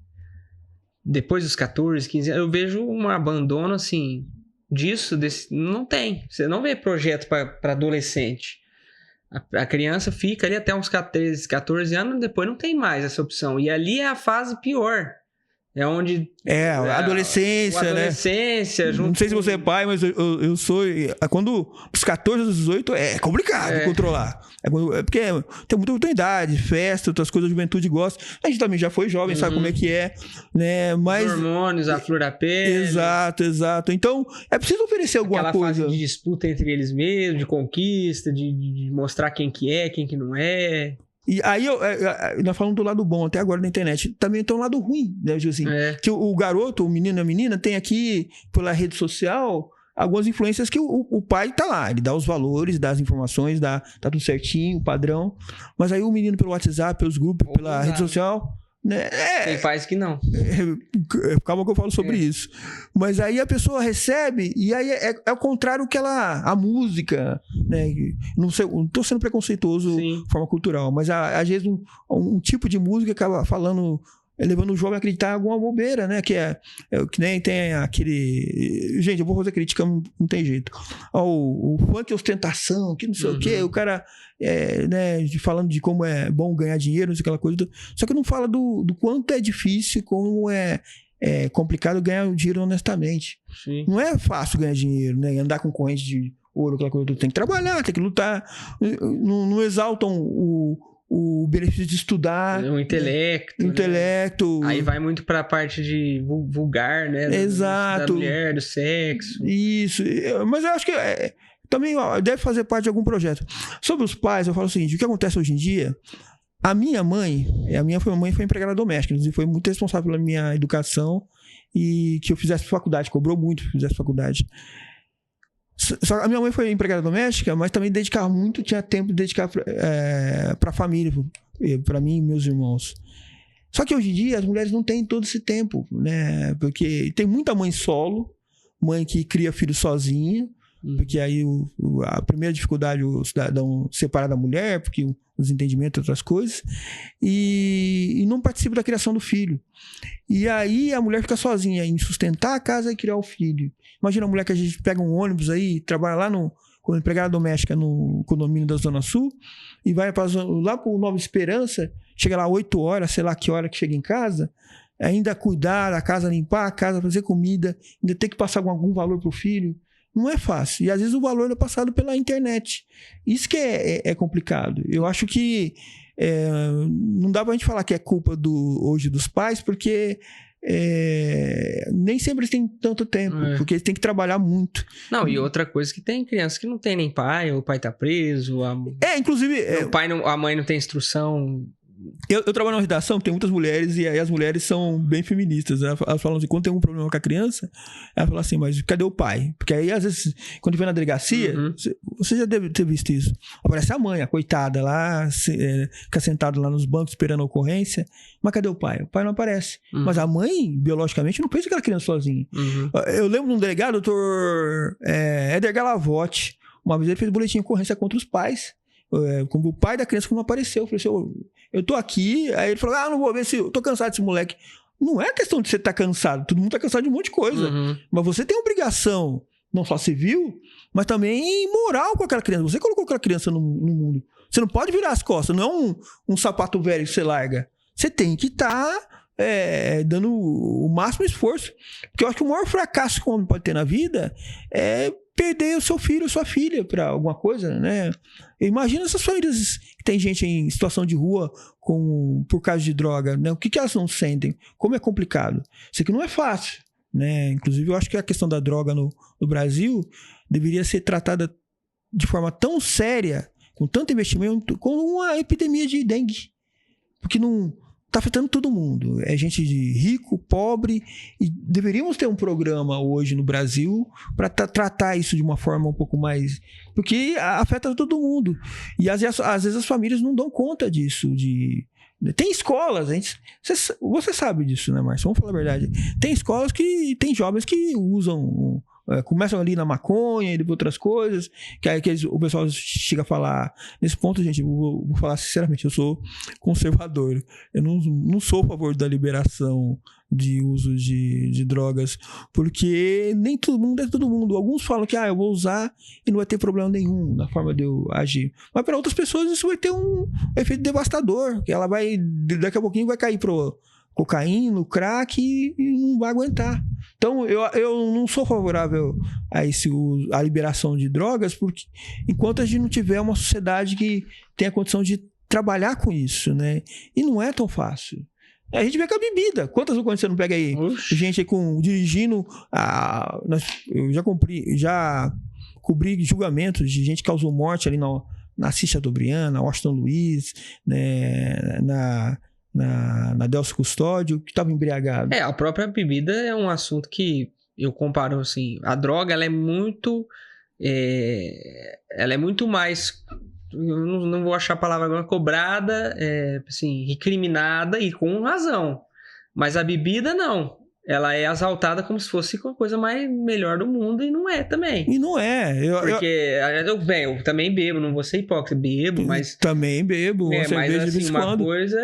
depois dos 14, 15 anos, eu vejo um abandono, assim, disso. Não tem. Você não vê projeto para adolescente. A criança fica ali até uns 13, 14 anos, depois não tem mais essa opção. E ali é a fase pior. É onde... a adolescência, né? Adolescência, não sei se você é pai, mas eu sou... Quando os 14 aos 18 é complicado controlar. Porque tem muita oportunidade, festa, outras coisas, a juventude gosta. A gente também já foi jovem, sabe como é que é, né? Mas... Os hormônios, a flor da pele. Exato. Então, é preciso oferecer alguma coisa. Aquela fase de disputa entre eles mesmos, de conquista, de mostrar quem que é, quem que não é... E aí, nós falamos do lado bom até agora na internet. Também tem um lado ruim, né, Josim? Que o garoto, o menino e a menina, tem aqui, pela rede social, algumas influências que o pai tá lá. Ele dá os valores, dá as informações, tá tudo certinho, o padrão. Mas aí o menino pelo WhatsApp, pelos grupos, pela rede social... Né? Tem pais que não. Calma que eu falo sobre isso. Mas aí a pessoa recebe e aí é o contrário que a música, né? Não tô sendo preconceituoso de forma cultural, mas às vezes um tipo de música acaba falando, levando o jovem a acreditar em alguma bobeira, né? Que nem tem aquele... Gente, eu vou fazer crítica, não tem jeito. O funk ostentação, que não sei o quê, o cara né, falando de como é bom ganhar dinheiro, não sei aquela coisa. Só que não fala do quanto é difícil, como é complicado ganhar o dinheiro honestamente. Sim. Não é fácil ganhar dinheiro, né? Andar com corrente de ouro, aquela coisa. Tem que trabalhar, tem que lutar. Não exaltam o benefício de estudar. O intelecto. Né? Aí vai muito pra parte de vulgar, né? Exato. Da mulher, do sexo. Isso. Mas eu acho que também deve fazer parte de algum projeto. Sobre os pais, eu falo o seguinte: o que acontece hoje em dia... A minha mãe foi empregada doméstica, inclusive foi muito responsável pela minha educação e que eu fizesse faculdade, cobrou muito que eu fizesse faculdade. Só a minha mãe foi empregada doméstica, mas também dedicava muito, tinha tempo de dedicar para a família, para mim e meus irmãos. Só que hoje em dia as mulheres não têm todo esse tempo, né? Porque tem muita mãe solo, mãe que cria filho sozinha, porque aí a primeira dificuldade o cidadão separar da mulher, porque os entendimentos, outras coisas, e não participa da criação do filho. E aí a mulher fica sozinha em sustentar a casa e criar o filho. Imagina a mulher que a gente pega um ônibus aí, trabalha lá como empregada doméstica no condomínio da Zona Sul, e vai lá para o Nova Esperança, chega lá 8 horas, sei lá que hora que chega em casa, ainda cuidar da casa, limpar a casa, fazer comida, ainda ter que passar algum valor pro filho. Não é fácil. E às vezes o valor é passado pela internet. Isso que é complicado. Eu acho que não dá pra gente falar que é culpa hoje dos pais, porque nem sempre eles têm tanto tempo, porque eles têm que trabalhar muito. Não, e outra coisa que tem crianças que não tem nem pai, o pai tá preso, inclusive... a mãe não tem instrução... Eu trabalho numa redação que tem muitas mulheres e aí as mulheres são bem feministas, né? Elas falam assim, quando tem um problema com a criança, elas falam assim, mas cadê o pai? Porque aí às vezes, quando vai na delegacia, você já deve ter visto isso, aparece a mãe, a coitada lá, fica sentada lá nos bancos esperando a ocorrência, mas cadê o pai? O pai não aparece. Mas a mãe, biologicamente, não pensa aquela criança sozinha. Eu lembro de um delegado, o doutor Éder Galavotti, uma vez ele fez boletim de ocorrência contra os pais, como o pai da criança que não apareceu. Eu falei assim, Eu tô aqui, aí ele falou, não vou ver se eu tô cansado desse moleque. Não é questão de você estar cansado, todo mundo tá cansado de um monte de coisa. Mas você tem obrigação, não só civil, mas também moral com aquela criança. Você colocou aquela criança no mundo. Você não pode virar as costas, não é um sapato velho que você larga. Você tem que estar dando o máximo esforço. Porque eu acho que o maior fracasso que um homem pode ter na vida é perder o seu filho ou sua filha para alguma coisa, né? Imagina essas famílias que tem gente em situação de rua por causa de droga, né? O que elas não sentem? Como é complicado. Isso aqui não é fácil, né? Inclusive, eu acho que a questão da droga no Brasil deveria ser tratada de forma tão séria, com tanto investimento, como uma epidemia de dengue. Porque não está afetando todo mundo. É gente de rico, pobre, e deveríamos ter um programa hoje no Brasil para tratar isso de uma forma um pouco mais... Porque afeta todo mundo. E às vezes as famílias não dão conta disso. Tem escolas, você sabe disso, né, Márcio? Vamos falar a verdade. Tem escolas que tem jovens que usam... começam ali na maconha e depois outras coisas, que aí o pessoal chega a falar. Nesse ponto, gente, vou falar sinceramente, eu sou conservador. Eu não sou a favor da liberação de uso de drogas, porque nem todo mundo é todo mundo. Alguns falam que eu vou usar e não vai ter problema nenhum na forma de eu agir. Mas para outras pessoas isso vai ter um efeito devastador, que ela vai, daqui a pouquinho vai cair pro cocaína, crack e não vai aguentar. Então, eu não sou favorável a liberação de drogas, porque enquanto a gente não tiver uma sociedade que tenha condição de trabalhar com isso, né? E não é tão fácil. A gente vê com a bebida. Quantas vezes você não pega aí? Oxi. Gente aí dirigindo... eu já cobri julgamentos de gente que causou morte ali na Cissa Chateaubriand, Washington Luiz, né, na Delcio Custódio, que estava embriagado. A própria bebida é um assunto que eu comparo assim, a droga ela é muito mais, eu não vou achar a palavra agora, cobrada, assim, recriminada e com razão, mas a bebida não. Ela é exaltada como se fosse a coisa mais melhor do mundo e não é também. E não é. Eu também bebo, não vou ser hipócrita, bebo, mas... Também bebo, mas assim, uma coisa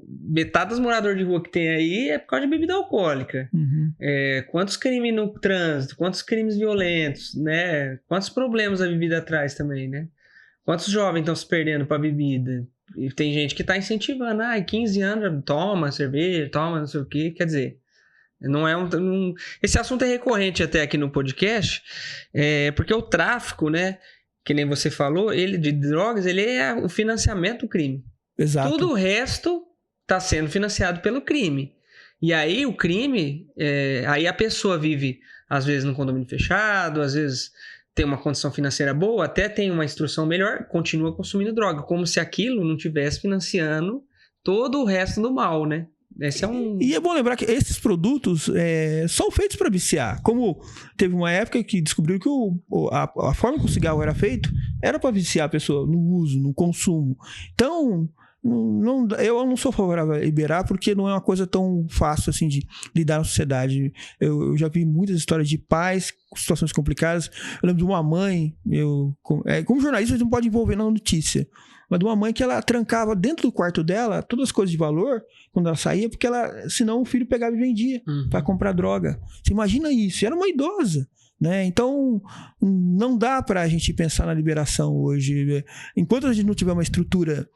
metade dos moradores de rua que tem aí é por causa de bebida alcoólica. Uhum. Quantos crimes no trânsito, quantos crimes violentos, né? Quantos problemas a bebida traz também, né? Quantos jovens estão se perdendo pra bebida? E tem gente que tá incentivando, 15 anos, toma cerveja, toma não sei o quê. Quer dizer, esse assunto é recorrente até aqui no podcast, porque o tráfico, né, que nem você falou, ele de drogas, ele é o financiamento do crime. Exato. Tudo o resto tá sendo financiado pelo crime. E aí o crime, aí a pessoa vive, às vezes, num condomínio fechado, às vezes... tem uma condição financeira boa, até tem uma instrução melhor, continua consumindo droga, como se aquilo não estivesse financiando todo o resto do mal, né? E é bom lembrar que esses produtos são feitos para viciar. Como teve uma época que descobriu que a forma que o cigarro era feito era para viciar a pessoa no uso, no consumo. Então... eu não sou favorável a liberar porque não é uma coisa tão fácil assim de lidar na sociedade. Eu já vi muitas histórias de pais com situações complicadas. Eu lembro de uma mãe, como jornalista a gente não pode envolver na notícia, mas de uma mãe que ela trancava dentro do quarto dela todas as coisas de valor quando ela saía, porque senão o filho pegava e vendia para comprar droga. Você imagina isso? E era uma idosa. Né? Então não dá para a gente pensar na liberação hoje. Enquanto a gente não tiver uma estrutura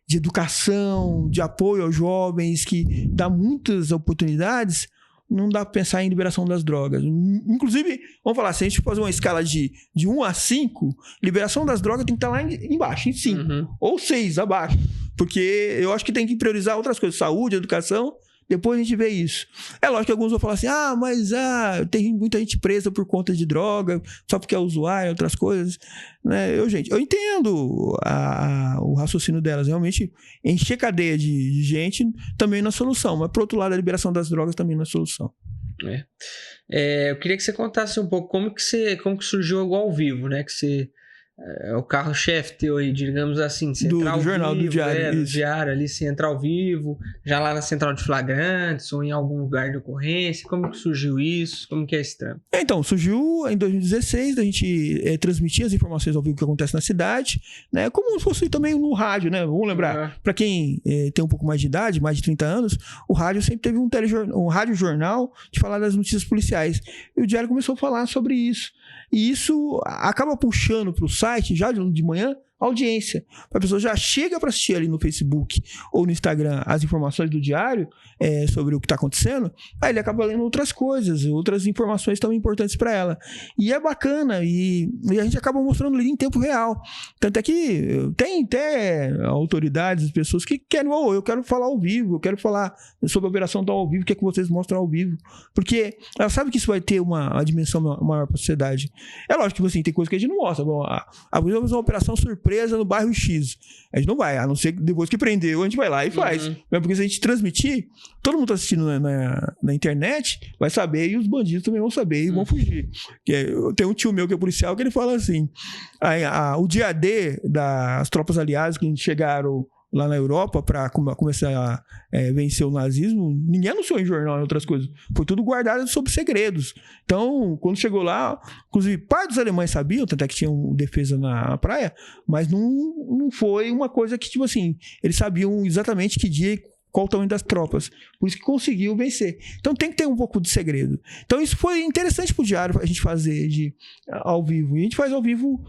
de educação, de apoio aos jovens, que dá muitas oportunidades, não dá para pensar em liberação das drogas. Inclusive, vamos falar, se a gente fazer uma escala de 1 a 5, liberação das drogas tem que estar lá embaixo, em 5, ou 6 abaixo, porque eu acho que tem que priorizar outras coisas, saúde, educação, depois a gente vê isso. É lógico que alguns vão falar assim, mas tem muita gente presa por conta de droga, só porque é usuário, outras coisas. Né? Eu entendo o raciocínio delas. Realmente, encher cadeia de gente também não é solução. Mas, por outro lado, a liberação das drogas também não é solução. Eu queria que você contasse um pouco como que surgiu o Ao Vivo, né? Que você É o carro-chefe teu aí, digamos assim, você entrar ao jornal, vivo, do diário. do diário ali, você entrar ao vivo, já lá na central de flagrantes ou em algum lugar de ocorrência, como que surgiu isso? Como que é esse trampo? Então, surgiu em 2016, a gente transmitir as informações ao vivo que acontece na cidade, né? Como se fosse também no rádio, né? Vamos lembrar, para quem tem um pouco mais de idade, mais de 30 anos, o rádio sempre teve um rádio-jornal de falar das notícias policiais. E o diário começou a falar sobre isso. E isso acaba puxando para o site, já de manhã, audiência. A pessoa já chega para assistir ali no Facebook ou no Instagram as informações do diário sobre o que está acontecendo, aí ele acaba lendo outras coisas, outras informações também importantes para ela. E é bacana, e a gente acaba mostrando ali em tempo real. Tanto é que tem até autoridades, pessoas que querem, eu quero falar ao vivo, eu quero falar sobre a operação ao vivo, o que é que vocês mostram ao vivo. Porque ela sabe que isso vai ter uma dimensão maior para a sociedade. É lógico que assim, tem coisa que a gente não mostra. Bom, uma operação surpresa no bairro X. A gente não vai, a não ser que depois que prendeu, a gente vai lá e faz. Mas porque se a gente transmitir, todo mundo tá assistindo na internet, vai saber e os bandidos também vão saber e vão fugir. Tem um tio meu que é policial que ele fala assim, o dia D das tropas aliadas que chegaram lá na Europa para começar a vencer o nazismo, ninguém anunciou em jornal e outras coisas. Foi tudo guardado sob segredos. Então, quando chegou lá, inclusive, parte dos alemães sabiam, tanto é que tinham defesa na praia, mas não foi uma coisa que, tipo assim, eles sabiam exatamente que dia qual o tamanho das tropas. Por isso que conseguiu vencer. Então tem que ter um pouco de segredo. Então isso foi interessante pro diário a gente fazer ao vivo. E a gente faz ao vivo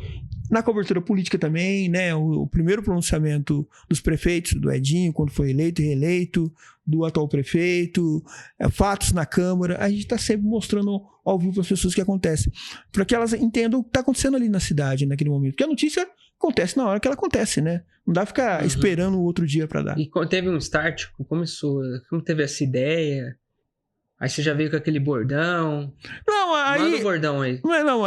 na cobertura política também, né? O primeiro pronunciamento dos prefeitos, do Edinho, quando foi eleito e reeleito, do atual prefeito, fatos na Câmara. A gente está sempre mostrando ao vivo para as pessoas o que acontece. Para que elas entendam o que está acontecendo ali na cidade, naquele momento. Porque a notícia acontece na hora que ela acontece, né? Não dá pra ficar esperando o outro dia pra dar. E teve um start, como teve essa ideia? Aí você já veio com aquele bordão. Não, aí... Manda o bordão aí. Não,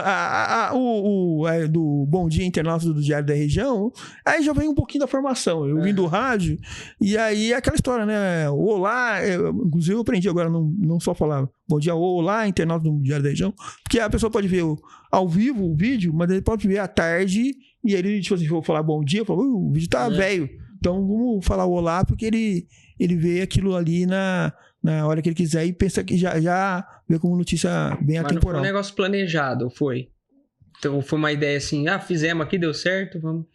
do Bom Dia Internauta do Diário da Região, aí já vem um pouquinho da formação. Eu vim do rádio, e aí é aquela história, né? Olá, inclusive eu aprendi agora não só falar bom dia, olá, internauta do Diário da Região, porque a pessoa pode ver ao vivo o vídeo, mas ele pode ver à tarde, e aí, tipo assim, vou falar bom dia, eu falo, o vídeo tá velho, então vamos falar olá, porque ele vê aquilo ali na hora que ele quiser e pensa que já vê como notícia bem atemporal. Mas não foi um negócio planejado, foi? Então foi uma ideia assim, fizemos aqui, deu certo, vamos...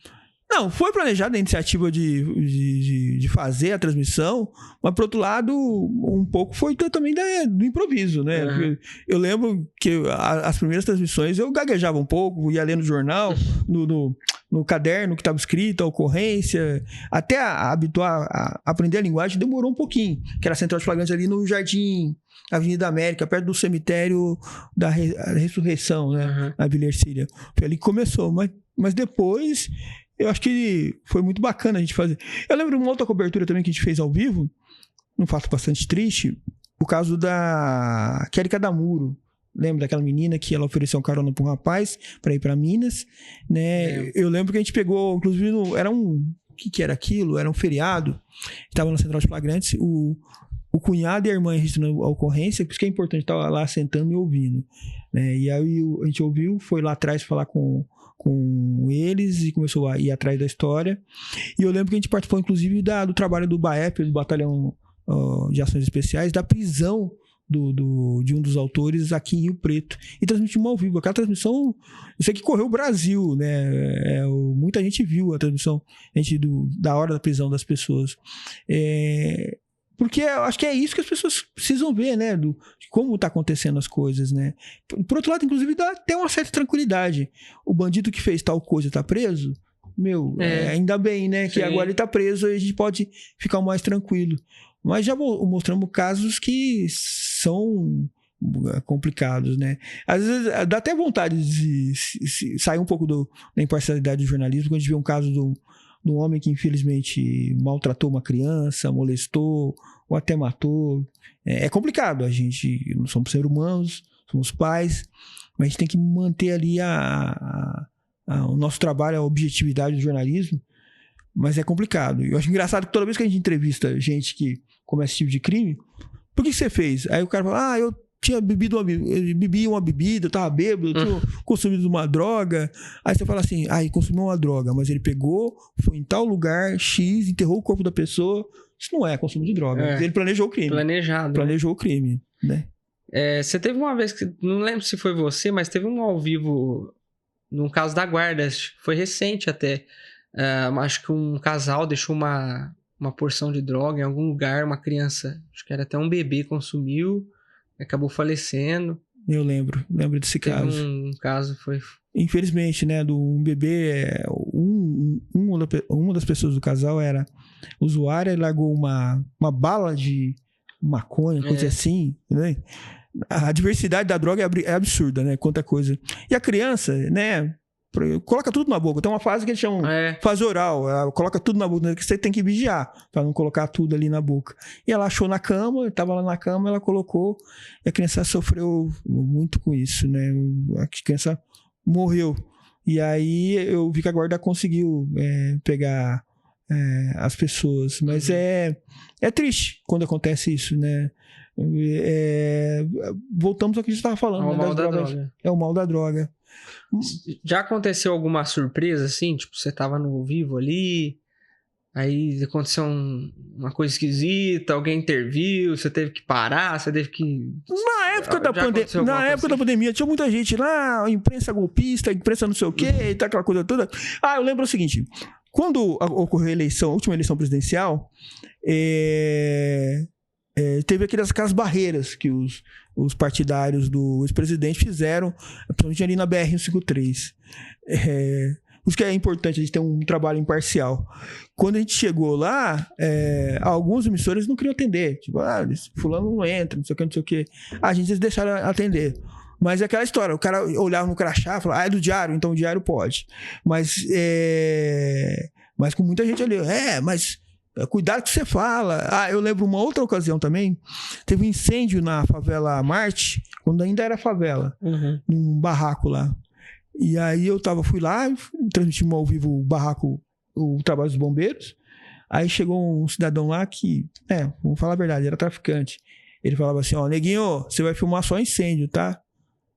Não, foi planejada a iniciativa de fazer a transmissão, mas, por outro lado, um pouco foi também do improviso, né? Eu lembro que as primeiras transmissões eu gaguejava um pouco, ia lendo o jornal, no caderno que estava escrito, a ocorrência, até habituar a aprender a linguagem demorou um pouquinho, que era a central de flagrantes ali no Jardim Avenida América, perto do cemitério da Ressurreição, né? Na Vila Ercília. Foi ali que começou, mas depois... Eu acho que foi muito bacana a gente fazer. Eu lembro de uma outra cobertura também que a gente fez ao vivo, um fato bastante triste, o caso da Kérica Damuro. Lembra daquela menina que ela ofereceu um carona para um rapaz para ir para Minas, né? Eu lembro que a gente pegou, inclusive, era o que era aquilo? Era um feriado, estava na central de flagrantes, o cunhado e a irmã registrando a ocorrência, por isso que é importante estar lá sentando e ouvindo, né? E aí a gente ouviu, foi lá atrás falar com eles e começou a ir atrás da história. E eu lembro que a gente participou, inclusive, do trabalho do BAEP, do Batalhão de Ações Especiais, da prisão de um dos autores aqui em Rio Preto. E transmitimos ao vivo. Aquela transmissão, eu sei que correu o Brasil, né? Muita gente viu a transmissão da hora da prisão das pessoas. Porque eu acho que é isso que as pessoas precisam ver, né? De como tá acontecendo as coisas, né? Por outro lado, inclusive, dá até uma certa tranquilidade. O bandido que fez tal coisa tá preso? Ainda bem, né? Que agora ele tá preso e a gente pode ficar mais tranquilo. Mas já mostramos casos que são complicados, né? Às vezes dá até vontade de sair um pouco da imparcialidade do jornalismo, quando a gente vê um caso de um homem que infelizmente maltratou uma criança, molestou ou até matou. É complicado, a gente não somos seres humanos, somos pais, mas a gente tem que manter ali o nosso trabalho, a objetividade do jornalismo, mas é complicado. Eu acho engraçado que toda vez que a gente entrevista gente que comete esse tipo de crime, por que você fez? Aí o cara fala, eu tinha bebido bebia uma bebida, tava bêbado, tinha consumido uma droga. Aí você fala assim, consumiu uma droga, mas ele pegou, foi em tal lugar, X, enterrou o corpo da pessoa. Isso não é consumo de droga. Ele planejou o crime. Planejou o crime, né? Você teve uma vez que, não lembro se foi você, mas teve um ao vivo no caso da guarda, foi recente até. Acho que um casal deixou uma porção de droga em algum lugar, uma criança, acho que era até um bebê, consumiu, acabou falecendo. Eu lembro desse caso. Um caso foi... Infelizmente, né, um bebê, uma das pessoas do casal era usuária e largou uma bala de maconha, coisa assim, né? A diversidade da droga é absurda, né? Quanta coisa. E a criança, né, coloca tudo na boca. Tem uma fase que eles chamam fase oral. Ela coloca tudo na boca, né, que você tem que vigiar pra não colocar tudo ali na boca. E ela achou na cama, estava lá na cama, ela colocou, e a criança sofreu muito com isso, né? A criança morreu. E aí eu vi que a guarda conseguiu pegar as pessoas. Mas é triste quando acontece isso, né? Voltamos ao que a gente estava falando. O mal da droga. É o mal da droga. Já aconteceu alguma surpresa, assim? Tipo, você tava no ao vivo ali, aí aconteceu uma coisa esquisita, alguém interviu, você teve que parar, você teve que... Na época da pandemia, tinha muita gente lá, imprensa golpista, imprensa não sei o quê, e tá aquela coisa toda. Eu lembro o seguinte, quando ocorreu a última eleição presidencial, teve aquelas barreiras que os partidários do ex-presidente fizeram, principalmente ali na BR-153. Por isso que é importante a gente ter um trabalho imparcial. Quando a gente chegou lá, alguns emissores não queriam atender. Tipo, fulano não entra, não sei o que. A gente deixaram atender. Mas é aquela história, o cara olhava no crachá e falava, é do diário, então o diário pode. Mas com muita gente ali, mas... Cuidado que você fala. Eu lembro uma outra ocasião também. Teve um incêndio na favela Marte, quando ainda era favela, num barraco lá. E aí fui lá, transmitimos ao vivo o barraco, o trabalho dos bombeiros. Aí chegou um cidadão lá que, vamos falar a verdade, era traficante. Ele falava assim, neguinho, você vai filmar só incêndio, tá?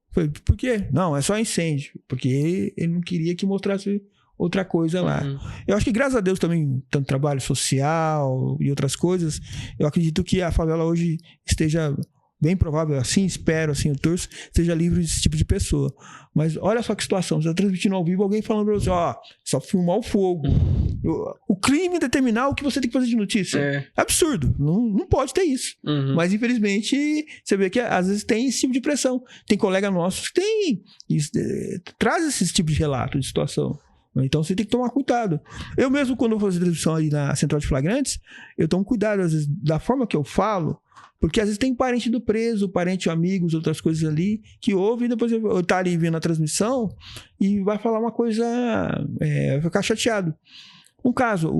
Eu falei, por quê? Não, é só incêndio. Porque ele não queria que mostrasse outra coisa lá. Eu acho que, graças a Deus, também, tanto trabalho social e outras coisas, eu acredito que a favela hoje esteja bem provável, assim espero, assim eu torço, seja livre desse tipo de pessoa. Mas olha só que situação, você está transmitindo ao vivo, alguém falando para você, só filmar o fogo. O crime determinar o que você tem que fazer de notícia. Absurdo, não pode ter isso. Mas, infelizmente, você vê que às vezes tem esse tipo de pressão. Tem colega nossos que traz esse tipo de relato, de situação. Então você tem que tomar cuidado. Eu mesmo, quando eu vou fazer transmissão ali na Central de Flagrantes, eu tomo cuidado, às vezes, da forma que eu falo, porque às vezes tem parente do preso, parente, amigos, outras coisas ali, que ouve e depois eu tá ali vendo a transmissão e vai falar uma coisa, vai ficar chateado. Um caso,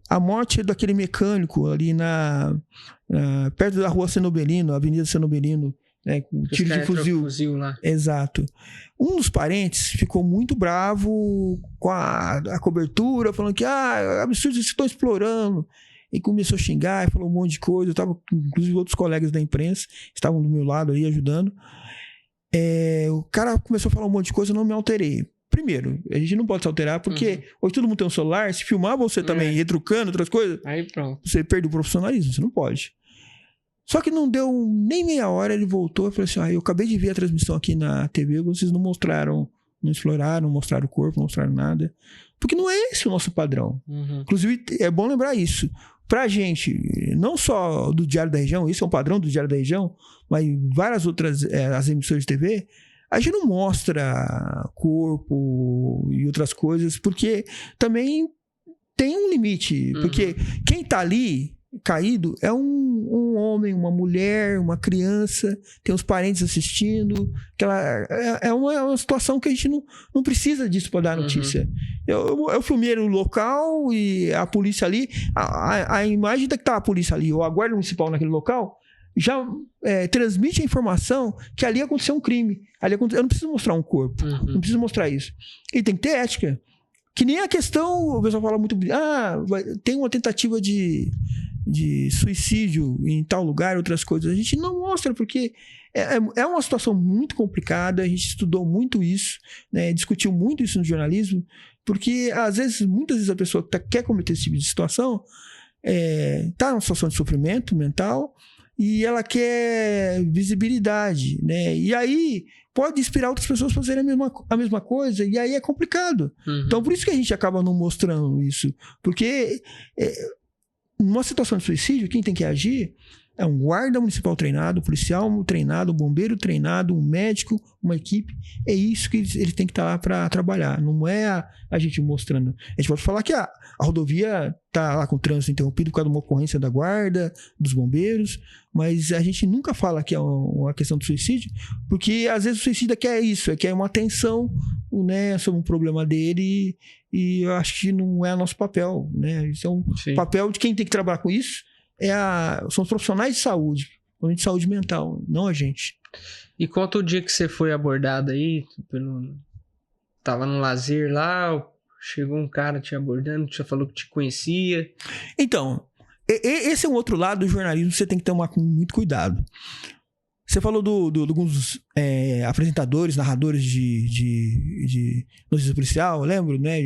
a morte daquele mecânico ali perto da rua Senobelino, Avenida Senobelino, com tiro de fuzil lá. Exato. Um dos parentes ficou muito bravo com a cobertura, falando que absurdo, vocês estão explorando. E começou a xingar, e falou um monte de coisa. Eu estava, inclusive, outros colegas da imprensa estavam do meu lado aí ajudando. O cara começou a falar um monte de coisa, eu não me alterei. Primeiro, a gente não pode se alterar, porque hoje todo mundo tem um celular, se filmar você também retrucando outras coisas, aí pronto. Você perde o profissionalismo, você não pode. Só que não deu nem meia hora, ele voltou e falou assim, eu acabei de ver a transmissão aqui na TV, vocês não mostraram, não exploraram, não mostraram o corpo, não mostraram nada. Porque não é esse o nosso padrão. Inclusive, é bom lembrar isso. Pra gente, não só do Diário da Região, isso é um padrão do Diário da Região, mas várias outras as emissoras de TV, a gente não mostra corpo e outras coisas, porque também tem um limite. Porque quem tá ali caído é um homem, uma mulher, uma criança, tem os parentes assistindo, é uma situação que a gente não precisa disso para dar notícia. Eu filmei o local e a polícia ali, a imagem da que tá a polícia ali, ou a guarda municipal naquele local, já transmite a informação que ali aconteceu um crime. Eu não preciso mostrar um corpo, não preciso mostrar isso. E tem que ter ética. Que nem a questão, o pessoal fala muito, tem uma tentativa de de suicídio em tal lugar, outras coisas. A gente não mostra porque é uma situação muito complicada, a gente estudou muito isso, né, discutiu muito isso no jornalismo, porque às vezes, muitas vezes a pessoa que quer cometer esse tipo de situação está numa situação de sofrimento mental e ela quer visibilidade, né? E aí pode inspirar outras pessoas a fazerem a mesma coisa, e aí é complicado. Então, por isso que a gente acaba não mostrando isso. Porque numa situação de suicídio, quem tem que agir é um guarda municipal treinado, um policial treinado, um bombeiro treinado, um médico, uma equipe. É isso que eles têm que estar lá para trabalhar. Não é a gente mostrando. A gente pode falar que a rodovia está lá com o trânsito interrompido por causa de uma ocorrência da guarda, dos bombeiros, mas a gente nunca fala que é uma questão do suicídio, porque às vezes o suicida quer isso, quer uma atenção, né, sobre um problema dele, e eu acho que não é nosso papel, né? Isso é um papel de quem tem que trabalhar com isso. São os profissionais de saúde, principalmente de saúde mental, não a gente. E conta o dia que você foi abordado aí, tava no lazer lá, chegou um cara te abordando, te falou que te conhecia. Então, esse é um outro lado do jornalismo que você tem que tomar com muito cuidado. Você falou de alguns apresentadores, narradores de notícia policial, eu lembro, né?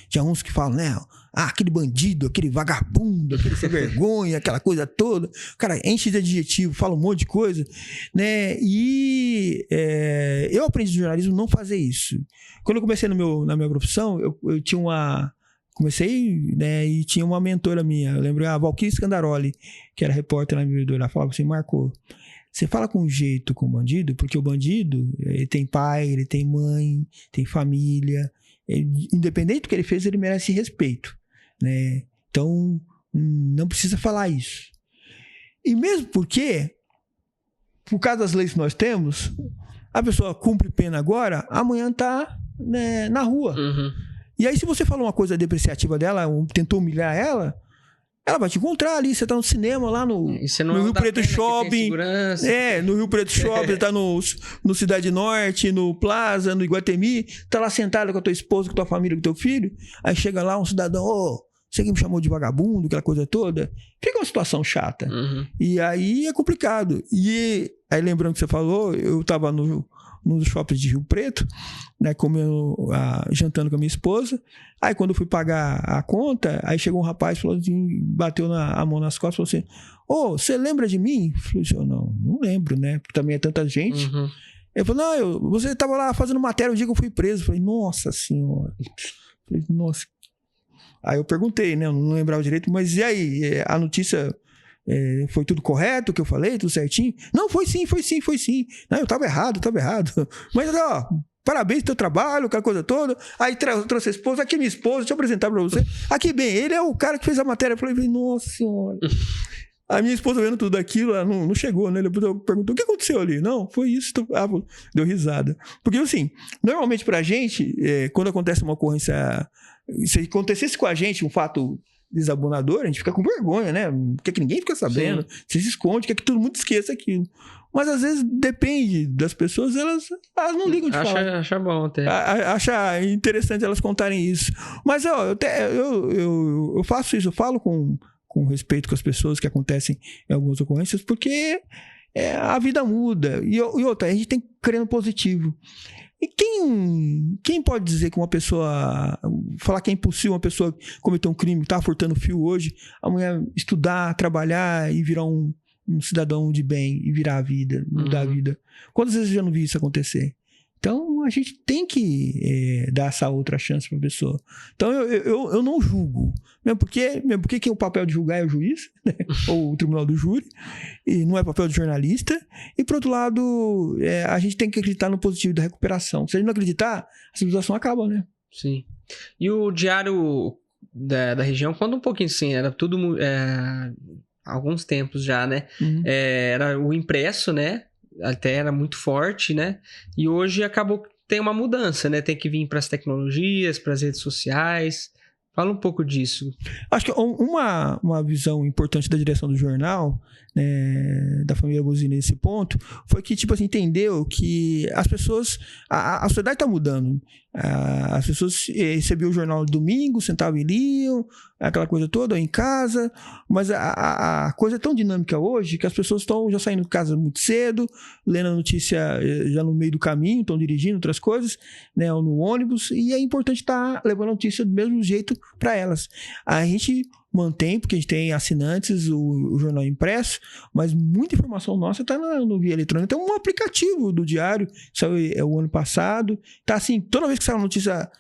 Tinha uns que falam, né? Aquele bandido, aquele vagabundo, aquele sem vergonha, aquela coisa toda. O cara enche de adjetivo, fala um monte de coisa, né? E eu aprendi no jornalismo não fazer isso. Quando eu comecei na minha profissão, eu tinha comecei, né, e tinha uma mentora minha, eu lembro, a Valquíria Scandaroli, que era repórter na minha vida, ela falava assim, Marco, você fala com jeito com o bandido, porque o bandido, ele tem pai, ele tem mãe, tem família, independente do que ele fez, ele merece respeito, né? Então, não precisa falar isso. E mesmo porque, por causa das leis que nós temos, a pessoa cumpre pena agora, amanhã tá, né, na rua. E aí, se você fala uma coisa depreciativa dela, tentou humilhar ela vai te encontrar ali, você tá no cinema lá no Rio Preto Shopping. No Rio Preto Shopping, tá no Cidade Norte, no Plaza, no Iguatemi, tá lá sentado com a tua esposa, com a tua família, com o teu filho, aí chega lá um cidadão, você que me chamou de vagabundo, aquela coisa toda, fica uma situação chata. E aí é complicado. E aí, lembrando que você falou, eu tava num dos shoppings de Rio Preto, né, jantando com a minha esposa. Aí quando eu fui pagar a conta, aí chegou um rapaz, falou assim, bateu a mão nas costas, falou assim, você lembra de mim? Eu falei assim, não lembro, né, porque também é tanta gente. Ele falou, você estava lá fazendo matéria o dia que eu fui preso. Eu falei, nossa senhora. Falei, nossa. Aí eu perguntei, né, eu não lembrava direito, mas e aí, a notícia... foi tudo correto o que eu falei, tudo certinho? Não, foi sim. Não, eu tava errado. Mas, parabéns pelo teu trabalho, aquela coisa toda. Aí trouxe a esposa, aqui minha esposa, deixa eu apresentar pra você. Aqui, bem, ele é o cara que fez a matéria. Eu falei, nossa senhora. A minha esposa vendo tudo aquilo, ela não chegou, né? Depois eu perguntou, o que aconteceu ali? Não, foi isso. Deu risada. Porque, assim, normalmente pra gente, quando acontece uma ocorrência... Se acontecesse com a gente um fato... desabonador, a gente fica com vergonha, né? Quer que ninguém fica sabendo, você se esconde, quer que todo mundo esqueça aquilo. Mas às vezes depende das pessoas, elas não ligam de falar. Acha bom até. Acha interessante elas contarem isso. Mas eu faço isso, eu falo com respeito com as pessoas que acontecem em algumas ocorrências, porque a vida muda. E outra, a gente tem que crer no positivo. E quem pode dizer que uma pessoa... Falar que é impossível uma pessoa cometer um crime, tá furtando fio hoje, amanhã estudar, trabalhar e virar um cidadão de bem e virar a vida, mudar a vida. Quantas vezes eu já não vi isso acontecer? Então, a gente tem que dar essa outra chance para a pessoa. Então, eu não julgo. Mesmo porque quem é o papel de julgar é o juiz, né? Ou o tribunal do júri, e não é papel do jornalista. E, por outro lado, a gente tem que acreditar no positivo da recuperação. Se a gente não acreditar, a civilização acaba, né? Sim. E o diário da região, conta um pouquinho assim, era tudo... alguns tempos já, né? Era o impresso, né? Até era muito forte, né? E hoje acabou que tem uma mudança, né? Tem que vir para as tecnologias, para as redes sociais. Fala um pouco disso. Acho que uma visão importante da direção do jornal né, da família Buzini nesse ponto, foi que, tipo assim, entendeu que as pessoas, a sociedade está mudando. As pessoas recebiam o jornal no domingo, sentavam e liam, aquela coisa toda, em casa, mas a coisa é tão dinâmica hoje que as pessoas estão já saindo de casa muito cedo, lendo a notícia já no meio do caminho, estão dirigindo outras coisas, né, ou no ônibus, e é importante estar levando a notícia do mesmo jeito para elas. A gente mantém, porque a gente tem assinantes, o jornal impresso, mas muita informação nossa está no via eletrônica. Tem um aplicativo do Diário, saiu o ano passado, tá assim, toda vez que sai uma notícia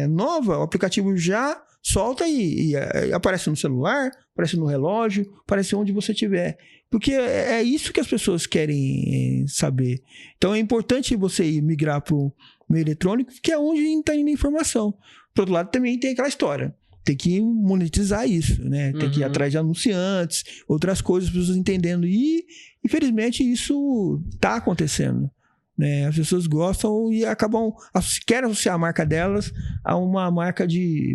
nova, o aplicativo já solta e aparece no celular, aparece no relógio, aparece onde você estiver. Porque é isso que as pessoas querem saber. Então é importante você migrar para o meio eletrônico, que é onde está indo a informação. Por outro lado, também tem aquela história. Tem que monetizar isso, né? Tem que ir atrás de anunciantes, outras coisas, as pessoas entendendo. E, infelizmente, isso está acontecendo, né? As pessoas gostam e querem associar a marca delas a uma marca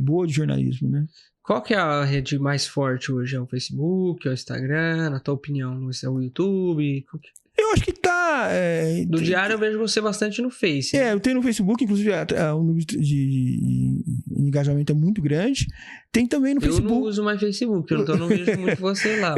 boa de jornalismo, né? Qual que é a rede mais forte hoje? É o Facebook, é o Instagram? Na tua opinião, é o YouTube? Eu acho que tá... Do Diário eu vejo você bastante no Face. Eu tenho no Facebook, inclusive o número de engajamento é muito grande. Tem também no Facebook. Eu não uso mais Facebook, então não vejo muito você lá.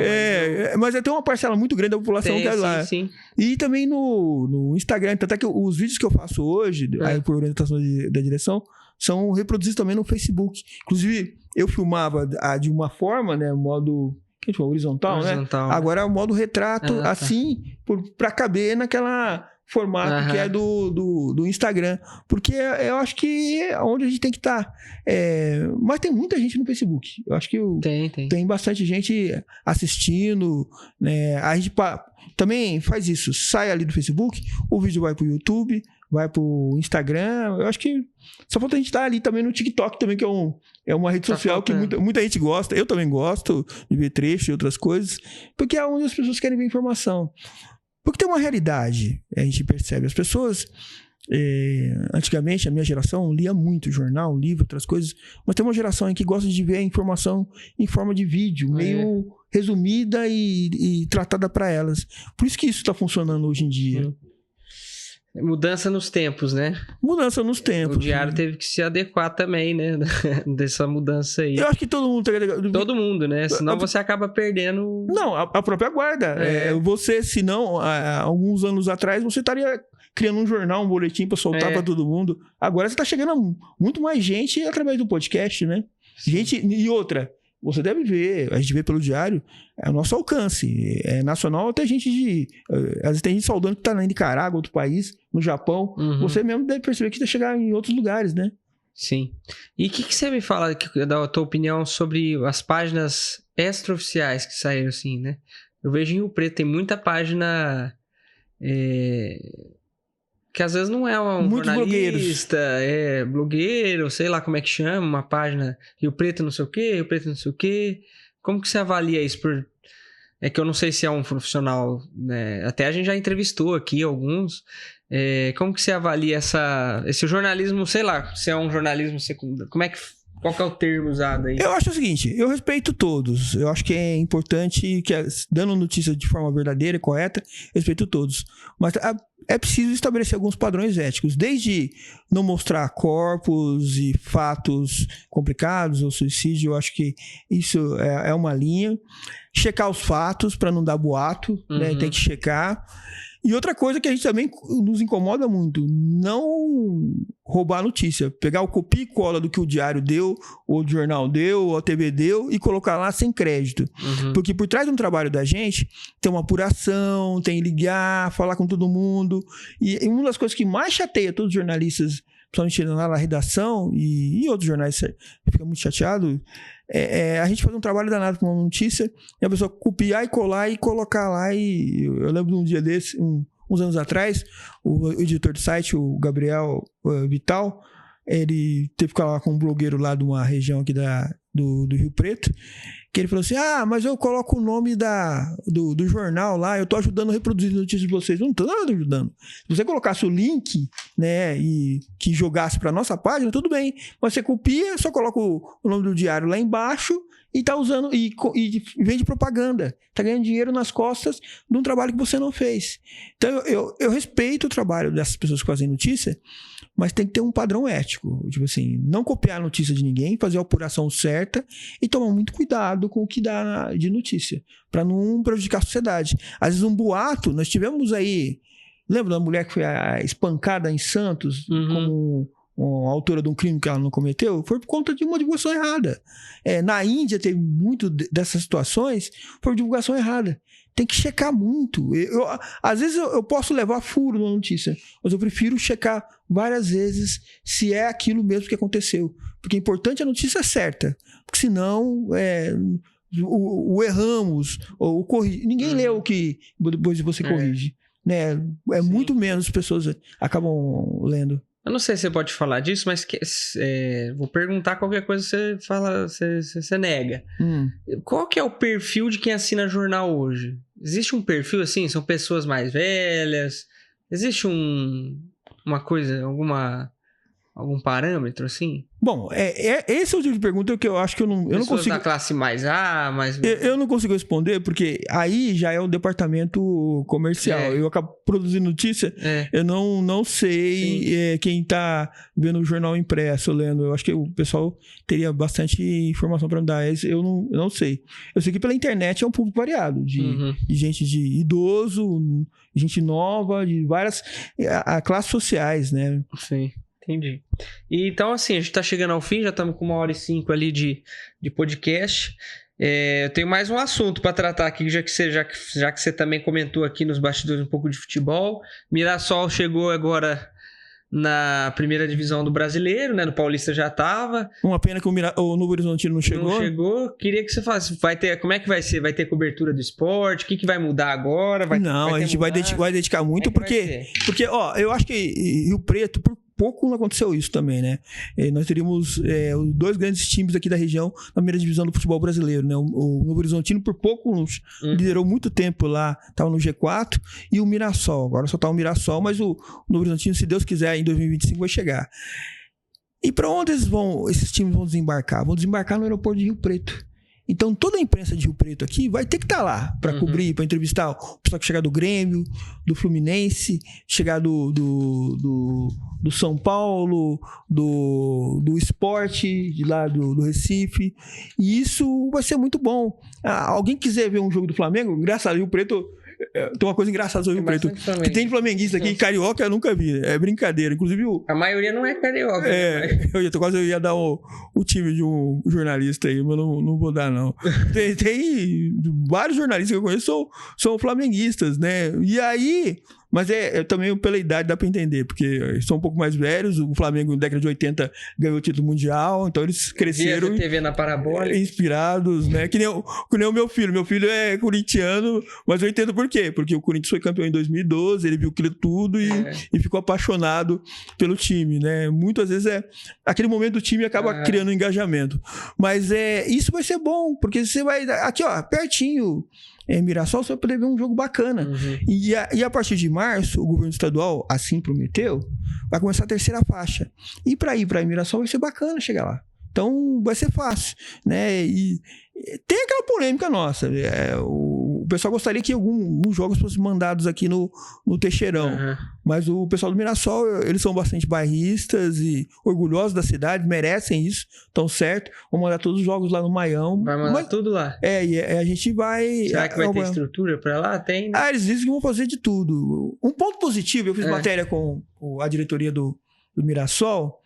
Mas tem uma parcela muito grande da população que é lá. Sim. E também no Instagram, até que os vídeos que eu faço hoje, aí por orientação da direção, são reproduzidos também no Facebook. Inclusive, eu filmava de uma forma, né, modo... horizontal, né? Agora é o modo retrato, assim, para caber naquela formato que é do Instagram. Porque eu acho que é onde a gente tem que estar. Mas tem muita gente no Facebook. Eu acho que tem bastante gente assistindo, né? A gente também faz isso. Sai ali do Facebook, o vídeo vai pro YouTube, vai pro Instagram. Eu acho que só falta a gente estar ali também no TikTok também, que é uma rede social que muita gente gosta. Eu também gosto de ver trecho e outras coisas, porque é onde as pessoas querem ver informação. Porque tem uma realidade, a gente percebe. As pessoas, antigamente, a minha geração lia muito jornal, livro, outras coisas, mas tem uma geração aí que gosta de ver a informação em forma de vídeo, meio resumida e tratada para elas. Por isso que isso está funcionando hoje em dia. Mudança nos tempos, né? Mudança nos tempos. O Diário teve que se adequar também, né? Dessa mudança aí. Eu acho que todo mundo tem que adequar. Todo mundo, né? Senão você acaba perdendo... Não, a própria guarda. Você, se não, há alguns anos atrás, você estaria criando um jornal, um boletim para soltar para todo mundo. Agora você está chegando a muito mais gente através do podcast, né? Gente, e outra... Você deve ver, a gente vê pelo Diário, é o nosso alcance. É nacional, até gente às vezes tem gente saudando que está na Nicarágua, outro país, no Japão. Você mesmo deve perceber que está chegando em outros lugares, né? Sim. E o que você me fala da tua opinião sobre as páginas extraoficiais que saíram assim, né? Eu vejo em Rio Preto, tem muita página... que às vezes não é um jornalista, blogueiro, sei lá como é que chama, uma página Rio Preto não sei o quê, Rio Preto não sei o quê. Como que você avalia isso? É que eu não sei se é um profissional, né? Até a gente já entrevistou aqui alguns. Como que você avalia esse jornalismo, sei lá, se é um jornalismo secundário? Qual que é o termo usado aí? Eu acho o seguinte, eu respeito todos. Eu acho que é importante que, dando notícia de forma verdadeira e correta, eu respeito todos. Mas é preciso estabelecer alguns padrões éticos, desde não mostrar corpos e fatos complicados ou suicídio. Eu acho que isso é uma linha. Checar os fatos para não dar boato, né? Tem que checar. E outra coisa que a gente também nos incomoda muito, não roubar a notícia. Pegar o copia e cola do que o Diário deu, ou o jornal deu, ou a TV deu, e colocar lá sem crédito. Porque por trás de um trabalho da gente, tem uma apuração, tem ligar, falar com todo mundo. E uma das coisas que mais chateia todos os jornalistas, principalmente lá na redação, e outros jornais fica muito chateado, a gente fazer um trabalho danado com uma notícia e a pessoa copiar e colar e colocar lá. E eu lembro de um dia desse, uns anos atrás, o editor do site, o Gabriel Vital, ele teve que falar com um blogueiro lá de uma região aqui do Rio Preto, que ele falou assim, mas eu coloco o nome do jornal lá, eu tô ajudando a reproduzir as notícias de vocês. Não tô nada ajudando. Se você colocasse o link, né, e que jogasse para nossa página, tudo bem. Mas você copia, só coloca o nome do Diário lá embaixo e tá usando e vende propaganda. Tá ganhando dinheiro nas costas de um trabalho que você não fez. Então eu respeito o trabalho dessas pessoas que fazem notícia, mas tem que ter um padrão ético. Tipo assim, não copiar a notícia de ninguém, fazer a apuração certa e tomar muito cuidado com o que dá de notícia, para não prejudicar a sociedade. Às vezes um boato, nós tivemos aí, lembra da mulher que foi espancada em Santos como a autora de um crime que ela não cometeu? Foi por conta de uma divulgação errada. Na Índia teve muito dessas situações por divulgação errada. Tem que checar muito. Às vezes eu posso levar furo na notícia, mas eu prefiro checar várias vezes se é aquilo mesmo que aconteceu. Porque é importante a notícia certa. Porque senão o erramos ou o corrige. Ninguém lê o que depois você corrige. Né? Muito menos pessoas acabam lendo. Eu não sei se você pode falar disso, mas vou perguntar qualquer coisa, você fala, você nega. Qual que é o perfil de quem assina jornal hoje? Existe um perfil assim? São pessoas mais velhas? Existe uma coisa, algum parâmetro assim? Bom, esse é o tipo de pergunta que eu acho que eu não consigo... Pessoas da classe mais A, mais... Eu não consigo responder, porque aí já é o departamento comercial. Eu acabo produzindo notícia, eu não sei quem tá vendo o jornal impresso, lendo. Eu acho que o pessoal teria bastante informação para me dar. Eu não sei. Eu sei que pela internet é um público variado, de gente de idoso, gente nova, de várias classes sociais, né? Sim. Entendi. E, então, assim, a gente tá chegando ao fim, já estamos com 1h05 ali de podcast. Eu tenho mais um assunto para tratar aqui, já que você também comentou aqui nos bastidores um pouco de futebol. Mirassol chegou agora na primeira divisão do Brasileiro, né? No Paulista já estava. Uma pena que o Novo Horizontino não chegou. Não chegou. Queria que você falasse, como é que vai ser? Vai ter cobertura do esporte? O que vai mudar agora? A gente vai dedicar muito, porque eu acho que Rio Preto, por pouco não aconteceu isso também, né? Nós teríamos os dois grandes times aqui da região na primeira divisão do futebol brasileiro, né? O Novo Horizontino por pouco liderou muito tempo lá, estava no G4, e o Mirassol, agora só está o Mirassol, mas o Novo Horizontino, se Deus quiser, em 2025 vai chegar. E para onde esses times vão desembarcar? Vão desembarcar no aeroporto de Rio Preto. Então toda a imprensa de Rio Preto aqui vai ter que estar lá para cobrir, para entrevistar o pessoal que chegar do Grêmio, do Fluminense, chegar do São Paulo, do Sport, de lá do Recife. E isso vai ser muito bom. Alguém quiser ver um jogo do Flamengo, graças a Rio Preto, tem uma coisa engraçada sobre o Rio Preto. Que tem flamenguista aqui, carioca eu nunca vi. É brincadeira. Inclusive a maioria não é carioca. Eu ia dar o time de um jornalista aí, mas não vou dar, não. Tem vários jornalistas que eu conheço são flamenguistas, né? E aí... Mas também pela idade dá pra entender, porque são um pouco mais velhos. O Flamengo, na década de 80, ganhou o título mundial, então eles cresceram. TV na parabólica. Inspirados, né? Que nem o meu filho. Meu filho é corintiano, mas eu entendo por quê. Porque o Corinthians foi campeão em 2012, ele viu aquilo tudo e ficou apaixonado pelo time, né? Muitas vezes aquele momento do time acaba criando um engajamento. Mas isso vai ser bom, porque você vai... Aqui, ó, pertinho... Mirassol, você vai poder ver um jogo bacana. E a partir de março, o governo estadual, assim prometeu, vai começar a terceira faixa. E para ir para Mirassol vai ser bacana chegar lá. Então vai ser fácil, né? E tem aquela polêmica nossa. O pessoal gostaria que alguns jogos fossem mandados aqui no Teixeirão. Mas o pessoal do Mirassol, eles são bastante bairristas e orgulhosos da cidade, merecem isso, estão certo. Vão mandar todos os jogos lá no Maião. Vai mandar tudo lá. E a gente vai... Será que vai ter estrutura para lá? Tem, né? Eles dizem que vão fazer de tudo. Um ponto positivo, eu fiz matéria com a diretoria do Mirassol.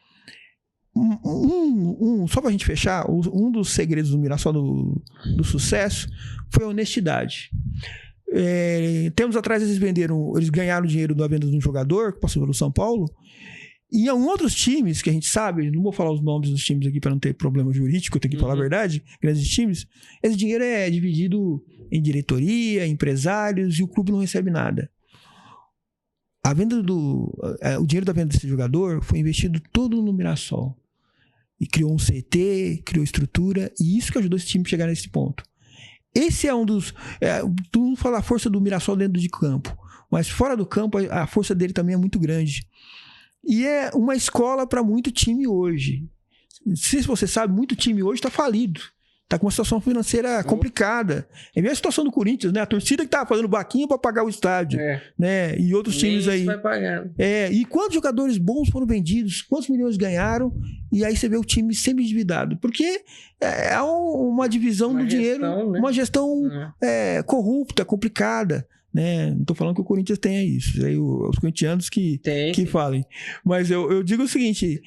Só pra gente fechar, um dos segredos do Mirassol do sucesso foi a honestidade. Tempos atrás eles ganharam dinheiro da venda de um jogador que passou pelo São Paulo, e em outros times que a gente sabe, não vou falar os nomes dos times aqui para não ter problema jurídico, eu tenho que falar a verdade, grandes times, esse dinheiro é dividido em diretoria, empresários, e o clube não recebe nada. A venda o dinheiro da venda desse jogador foi investido todo no Mirassol. E criou um CT, criou estrutura, e isso que ajudou esse time a chegar nesse ponto. Esse é um dos... tu não fala a força do Mirassol dentro de campo, mas fora do campo a força dele também é muito grande. E é uma escola para muito time hoje. Se você sabe, muito time hoje está falido. tá com uma situação financeira complicada. É a mesma situação do Corinthians, né? A torcida que tava fazendo vaquinha para pagar o estádio, né? E outros times aí. Vai pagar. E quantos jogadores bons foram vendidos? Quantos milhões ganharam? E aí você vê o time sempre endividado. Porque é uma divisão do dinheiro, né? Uma gestão corrupta, complicada. Né? Não tô falando que o Corinthians tenha isso, aí os corintianos que falem, mas eu digo o seguinte,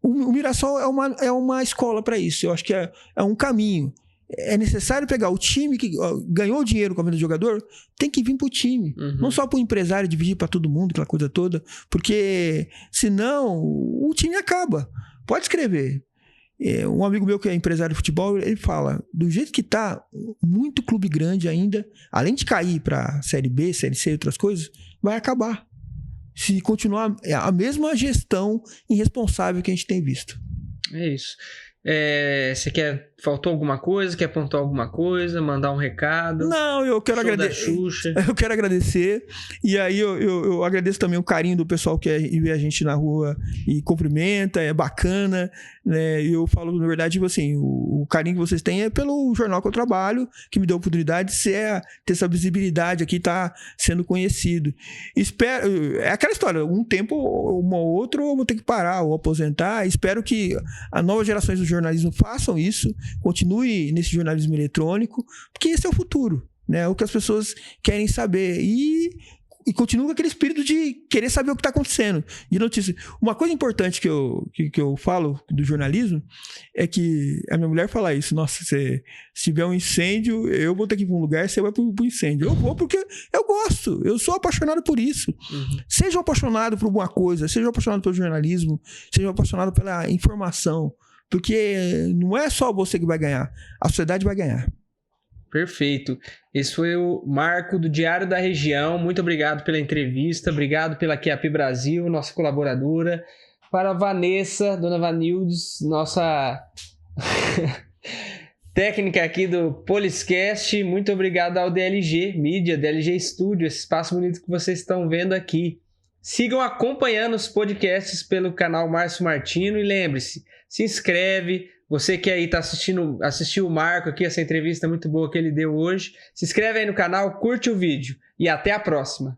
o Mirassol é uma escola para isso. Eu acho que é um caminho. É necessário pegar o time que ganhou dinheiro com a venda do jogador, tem que vir pro time, não só pro empresário dividir para todo mundo, aquela coisa toda, porque senão o time acaba. Pode escrever. Um amigo meu que é empresário de futebol, ele fala, do jeito que tá, muito clube grande ainda, além de cair pra Série B, Série C e outras coisas, vai acabar. Se continuar a mesma gestão irresponsável que a gente tem visto. É isso. Você faltou alguma coisa? Quer pontuar alguma coisa? Mandar um recado? Não, eu quero agradecer. Eu quero agradecer. E aí eu agradeço também o carinho do pessoal que vê a gente na rua e cumprimenta, é bacana, né? E eu falo, na verdade, assim, o carinho que vocês têm é pelo jornal que eu trabalho, que me deu a oportunidade de ter essa visibilidade aqui, tá sendo conhecido. Espero, é aquela história, um tempo, uma ou outra, eu vou ter que parar ou aposentar. Espero que as novas gerações do jornalismo façam isso, continue nesse jornalismo eletrônico, porque esse é o futuro, né? É o que as pessoas querem saber e continua com aquele espírito de querer saber o que está acontecendo, de notícia. Uma coisa importante que eu falo do jornalismo é que a minha mulher fala isso, nossa, se tiver um incêndio, eu vou ter que ir para um lugar, você vai para o incêndio. Eu vou porque eu gosto, eu sou apaixonado por isso. Seja apaixonado por alguma coisa, seja apaixonado pelo jornalismo, seja apaixonado pela informação, porque não é só você que vai ganhar, a sociedade vai ganhar. Perfeito. Esse foi o Marco do Diário da Região. Muito obrigado pela entrevista. Obrigado pela QAP Brasil, nossa colaboradora. Para a Vanessa, dona Vanildes, nossa técnica aqui do Poliscast. Muito obrigado ao DLG Mídia, DLG Studio, esse espaço bonito que vocês estão vendo aqui. Sigam acompanhando os podcasts pelo canal Márcio Martino e lembre-se, se inscreve. Você que aí assistiu o Marco aqui, essa entrevista muito boa que ele deu hoje, se inscreve aí no canal, curte o vídeo e até a próxima.